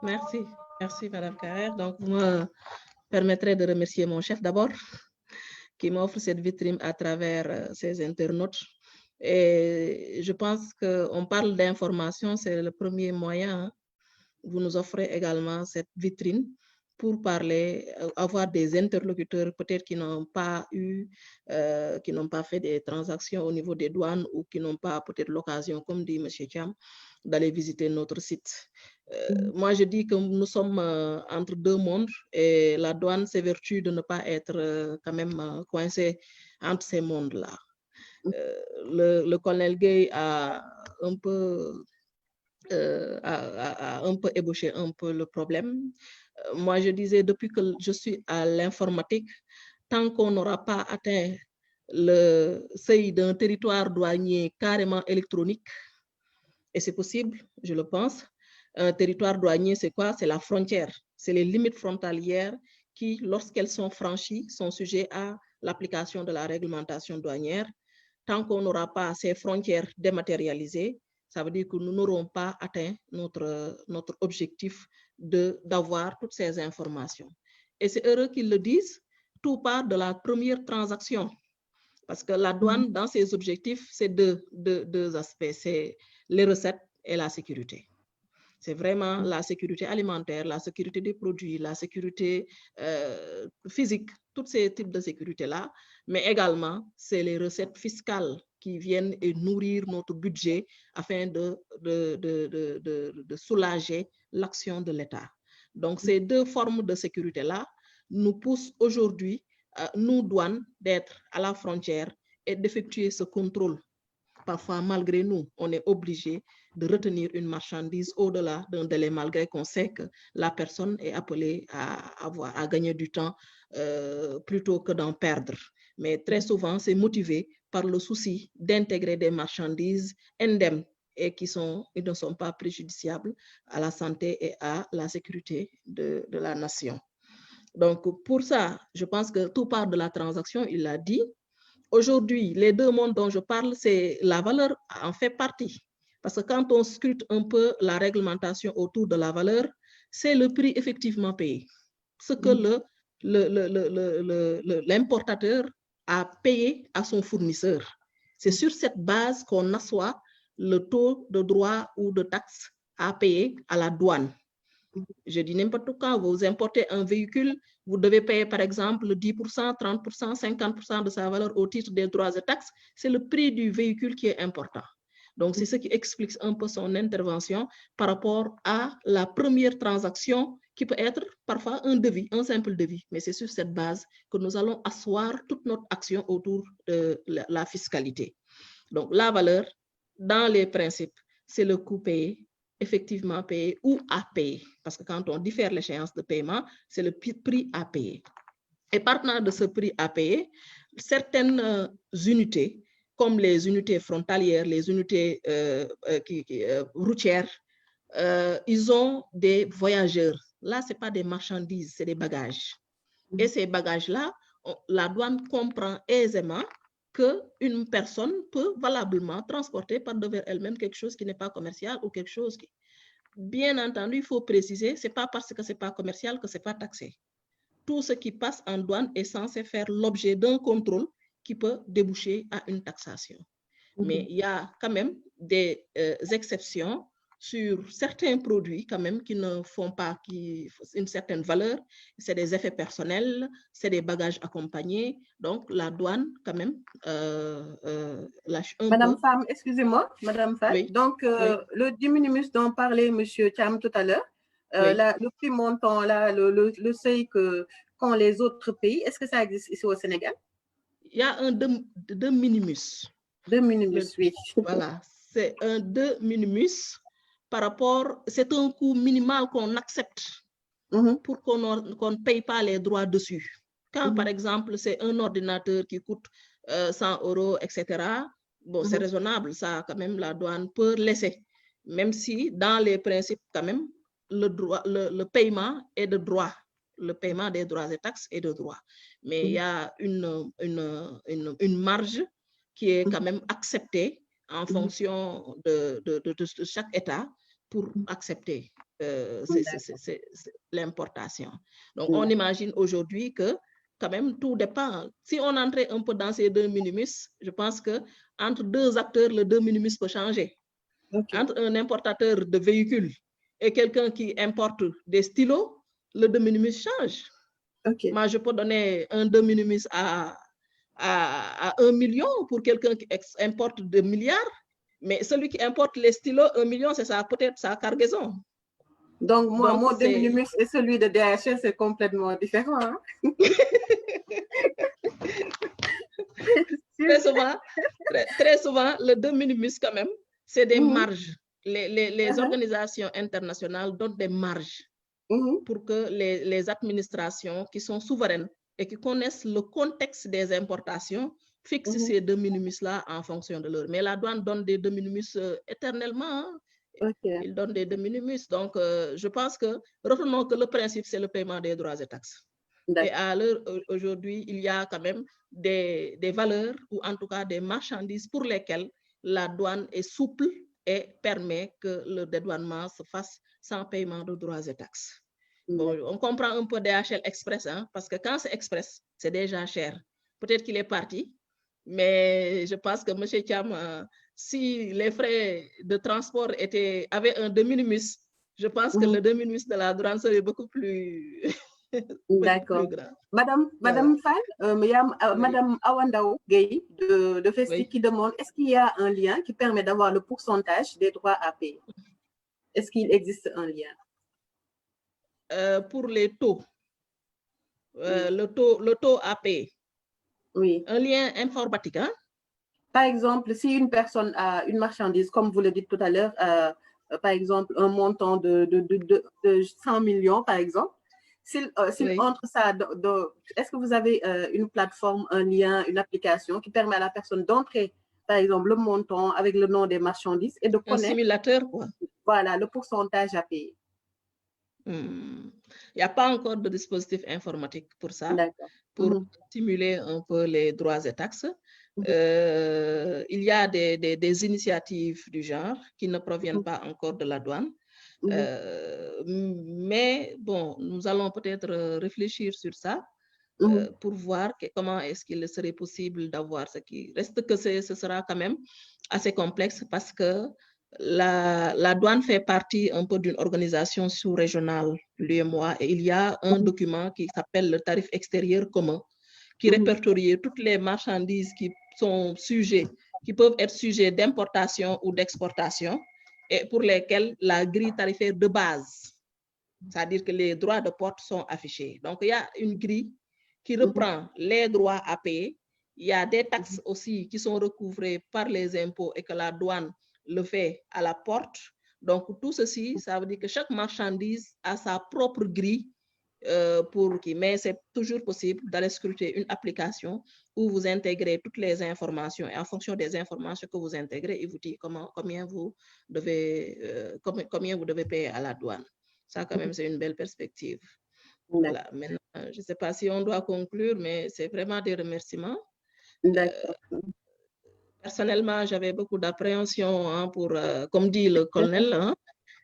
Merci. Merci, Madame Carrère. Donc, vous me permettrez de remercier mon chef d'abord, qui m'offre cette vitrine à travers ses internautes. Et je pense qu'on parle d'information, c'est le premier moyen. Vous nous offrez également cette vitrine pour parler, avoir des interlocuteurs peut-être qui n'ont pas fait des transactions au niveau des douanes ou qui n'ont pas peut-être l'occasion, comme dit M. Thiam, d'aller visiter notre site. Moi, je dis que nous sommes entre deux mondes et la douane s'évertue de ne pas être quand même coincée entre ces mondes-là. Le colonel Gueye a un peu ébauché un peu le problème. Moi, je disais, depuis que je suis à l'informatique, tant qu'on n'aura pas atteint le seuil d'un territoire douanier carrément électronique, et c'est possible, je le pense, un territoire douanier, c'est quoi? C'est la frontière, c'est les limites frontalières qui, lorsqu'elles sont franchies, sont sujettes à l'application de la réglementation douanière. Tant qu'on n'aura pas ces frontières dématérialisées, ça veut dire que nous n'aurons pas atteint notre objectif d'avoir toutes ces informations. Et c'est heureux qu'ils le disent, tout part de la première transaction. Parce que la douane, dans ses objectifs, c'est deux aspects, c'est les recettes et la sécurité. C'est vraiment la sécurité alimentaire, la sécurité des produits, la sécurité physique, tous ces types de sécurité-là, mais également, c'est les recettes fiscales qui viennent et nourrir notre budget afin de soulager l'action de l'État. Donc, ces deux formes de sécurité-là nous poussent aujourd'hui, nous douanes, d'être à la frontière et d'effectuer ce contrôle. Parfois, malgré nous, on est obligé de retenir une marchandise au-delà d'un délai, malgré qu'on sait que la personne est appelée à gagner du temps plutôt que d'en perdre. Mais très souvent, c'est motivé par le souci d'intégrer des marchandises indemnes et qui ne sont pas préjudiciables à la santé et à la sécurité de la nation. Donc, pour ça, je pense que tout part de la transaction, il l'a dit. Aujourd'hui, les deux mondes dont je parle, c'est la valeur en fait partie. Parce que quand on scrute un peu la réglementation autour de la valeur, c'est le prix effectivement payé. Ce que l'importateur a payé à son fournisseur. C'est sur cette base qu'on assoit le taux de droit ou de taxe à payer à la douane. Je dis n'importe quoi, vous importez un véhicule, vous devez payer par exemple 10%, 30%, 50% de sa valeur au titre des droits et taxes. C'est le prix du véhicule qui est important. Donc, c'est ce qui explique un peu son intervention par rapport à la première transaction qui peut être parfois un devis, un simple devis. Mais c'est sur cette base que nous allons asseoir toute notre action autour de la fiscalité. Donc, la valeur, dans les principes, c'est le coût payé, effectivement payé ou à payer. Parce que quand on diffère l'échéance de paiement, c'est le prix à payer. Et partant de ce prix à payer, certaines unités, comme les unités frontalières, les unités routières, ils ont des voyageurs. Là, ce n'est pas des marchandises, c'est des bagages. Et ces bagages-là, la douane comprend aisément qu'une personne peut valablement transporter par devers elle-même quelque chose qui n'est pas commercial ou quelque chose qui... Bien entendu, il faut préciser, ce n'est pas parce que ce n'est pas commercial que ce n'est pas taxé. Tout ce qui passe en douane est censé faire l'objet d'un contrôle qui peut déboucher à une taxation. Mais il y a quand même des exceptions sur certains produits quand même qui ne font pas une certaine valeur. C'est des effets personnels, c'est des bagages accompagnés. Donc, la douane quand même lâche un peu. Madame Pham, excusez-moi, Madame Pham. Oui. Donc, le diminumus dont parlait M. Thiam tout à l'heure, le prix montant, là, le seuil qu'ont les autres pays, est-ce que ça existe ici au Sénégal? Il y a un de minimus. De minimus, oui. Voilà, c'est un de minimus par rapport, c'est un coût minimal qu'on accepte pour qu'on ne paye pas les droits dessus. Quand, par exemple, c'est un ordinateur qui coûte 100 €, etc., bon, c'est raisonnable, ça, quand même, la douane peut laisser. Même si, dans les principes, quand même, le paiement est de droit. Le paiement des droits et taxes est de droit. Mais il y a une marge qui est quand même acceptée en fonction de chaque État pour accepter l'importation. Donc, on imagine aujourd'hui que quand même, tout dépend. Si on entrait un peu dans ces deux minimus, je pense qu'entre deux acteurs, le deux minimus peut changer. Entre un importateur de véhicules et quelqu'un qui importe des stylos, le de minimus change. Moi, je peux donner un de minimus à 1 million pour quelqu'un qui importe des milliards, mais celui qui importe les stylos, 1 million, c'est peut-être sa cargaison. Donc, moi, mon de minimus et celui de DHL, c'est complètement différent. Hein? très souvent, le de minimus, quand même, c'est des marges. Les organisations internationales donnent des marges pour que les administrations qui sont souveraines et qui connaissent le contexte des importations fixent ces de minimis-là en fonction de l'heure. Mais la douane donne des de minimis éternellement. Il donne des de minimis. Donc, je pense que, retenons que le principe, c'est le paiement des droits et taxes. Et à l'heure aujourd'hui, il y a quand même des valeurs ou en tout cas des marchandises pour lesquelles la douane est souple et permet que le dédouanement se fasse sans paiement de droits et taxes. Bon, on comprend un peu DHL Express, hein, parce que quand c'est Express, c'est déjà cher. Peut-être qu'il est parti, mais je pense que M. Thiam, si les frais de transport avaient un de minimis, je pense que le de minimis de la douane serait beaucoup plus... D'accord. Madame Fall, Madame Awandao Gueye de Festi qui demande, est-ce qu'il y a un lien qui permet d'avoir le pourcentage des droits à payer? Est-ce qu'il existe un lien? Pour les taux, le taux à payer. Oui. Un lien informatique, hein? Par exemple, si une personne a une marchandise, comme vous le dites tout à l'heure, par exemple, un montant de 100 millions, par exemple, s'il entre ça, est-ce que vous avez une plateforme, un lien, une application qui permet à la personne d'entrer, par exemple, le montant avec le nom des marchandises et de connaître... Un simulateur, quoi. Voilà, le pourcentage à payer. Il n'y a pas encore de dispositif informatique pour ça, pour simuler un peu les droits et taxes. Il y a des initiatives du genre qui ne proviennent pas encore de la douane. Mais bon, nous allons peut-être réfléchir sur ça pour voir comment est-ce qu'il serait possible d'avoir ce qui reste que ce sera quand même assez complexe parce que la douane fait partie un peu d'une organisation sous-régionale, l'UEMOA, et il y a un document qui s'appelle le tarif extérieur commun qui répertorie toutes les marchandises qui sont sujets qui peuvent être sujets d'importation ou d'exportation et pour lesquels la grille tarifaire de base, c'est-à-dire que les droits de porte sont affichés. Donc, il y a une grille qui reprend les droits à payer. Il y a des taxes aussi qui sont recouvrées par les impôts et que la douane le fait à la porte. Donc, tout ceci, ça veut dire que chaque marchandise a sa propre grille mais c'est toujours possible d'aller scruter une application où vous intégrez toutes les informations et en fonction des informations que vous intégrez, il vous dit combien vous devez payer à la douane. Ça, quand même, c'est une belle perspective. Voilà. Maintenant, je ne sais pas si on doit conclure, mais c'est vraiment des remerciements. Personnellement, j'avais beaucoup d'appréhension pour, comme dit le colonel, hein,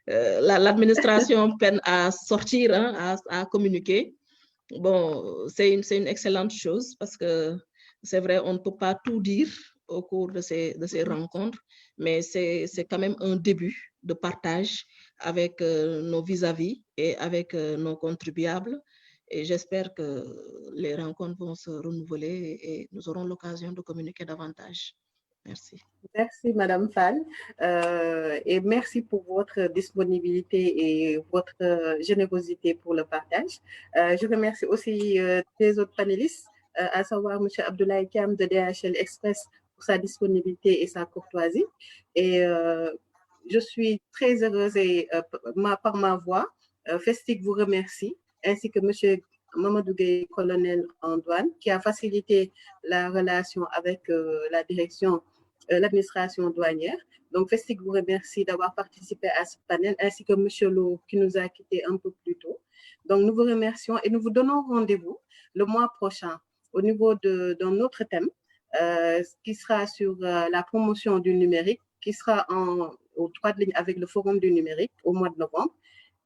l'administration peine à sortir, hein, à communiquer. Bon, c'est une excellente chose parce que c'est vrai, on ne peut pas tout dire au cours de ces rencontres, mais c'est quand même un début de partage avec nos vis-à-vis et avec nos contribuables. Et j'espère que les rencontres vont se renouveler et nous aurons l'occasion de communiquer davantage. Merci. Merci, Madame Fall. Et merci pour votre disponibilité et votre générosité pour le partage. Je remercie aussi les autres panélistes, à savoir M. Abdoulaye Thiam de DHL Express pour sa disponibilité et sa courtoisie. Et je suis très heureuse et par ma voix, Festic vous remercie, ainsi que M. Mamadou Gueye, colonel en douane, qui a facilité la relation avec la direction l'administration douanière. Donc, Festic vous remercie d'avoir participé à ce panel, ainsi que M. Lo, qui nous a quittés un peu plus tôt. Donc, nous vous remercions et nous vous donnons rendez-vous le mois prochain au niveau d'un autre thème qui sera sur la promotion du numérique, qui sera aux 3 lignes avec le Forum du numérique au mois de novembre.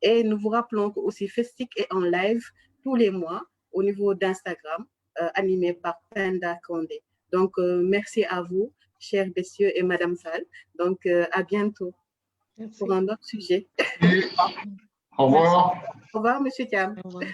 Et nous vous rappelons que aussi Festic est en live tous les mois au niveau d'Instagram, animé par Penda Condé. Donc, merci à vous, chers messieurs et Madame Fall. Donc, à bientôt. Merci. Pour un autre sujet. Au revoir. Au revoir, Monsieur Thiam. Au revoir.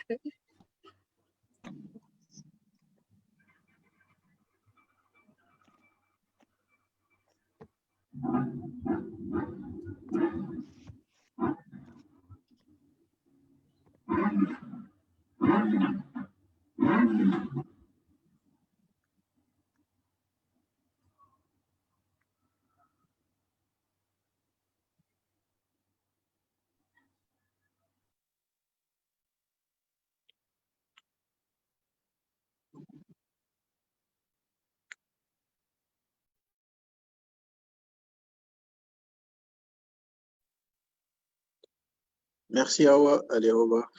Merci, Awa. Allez, au revoir.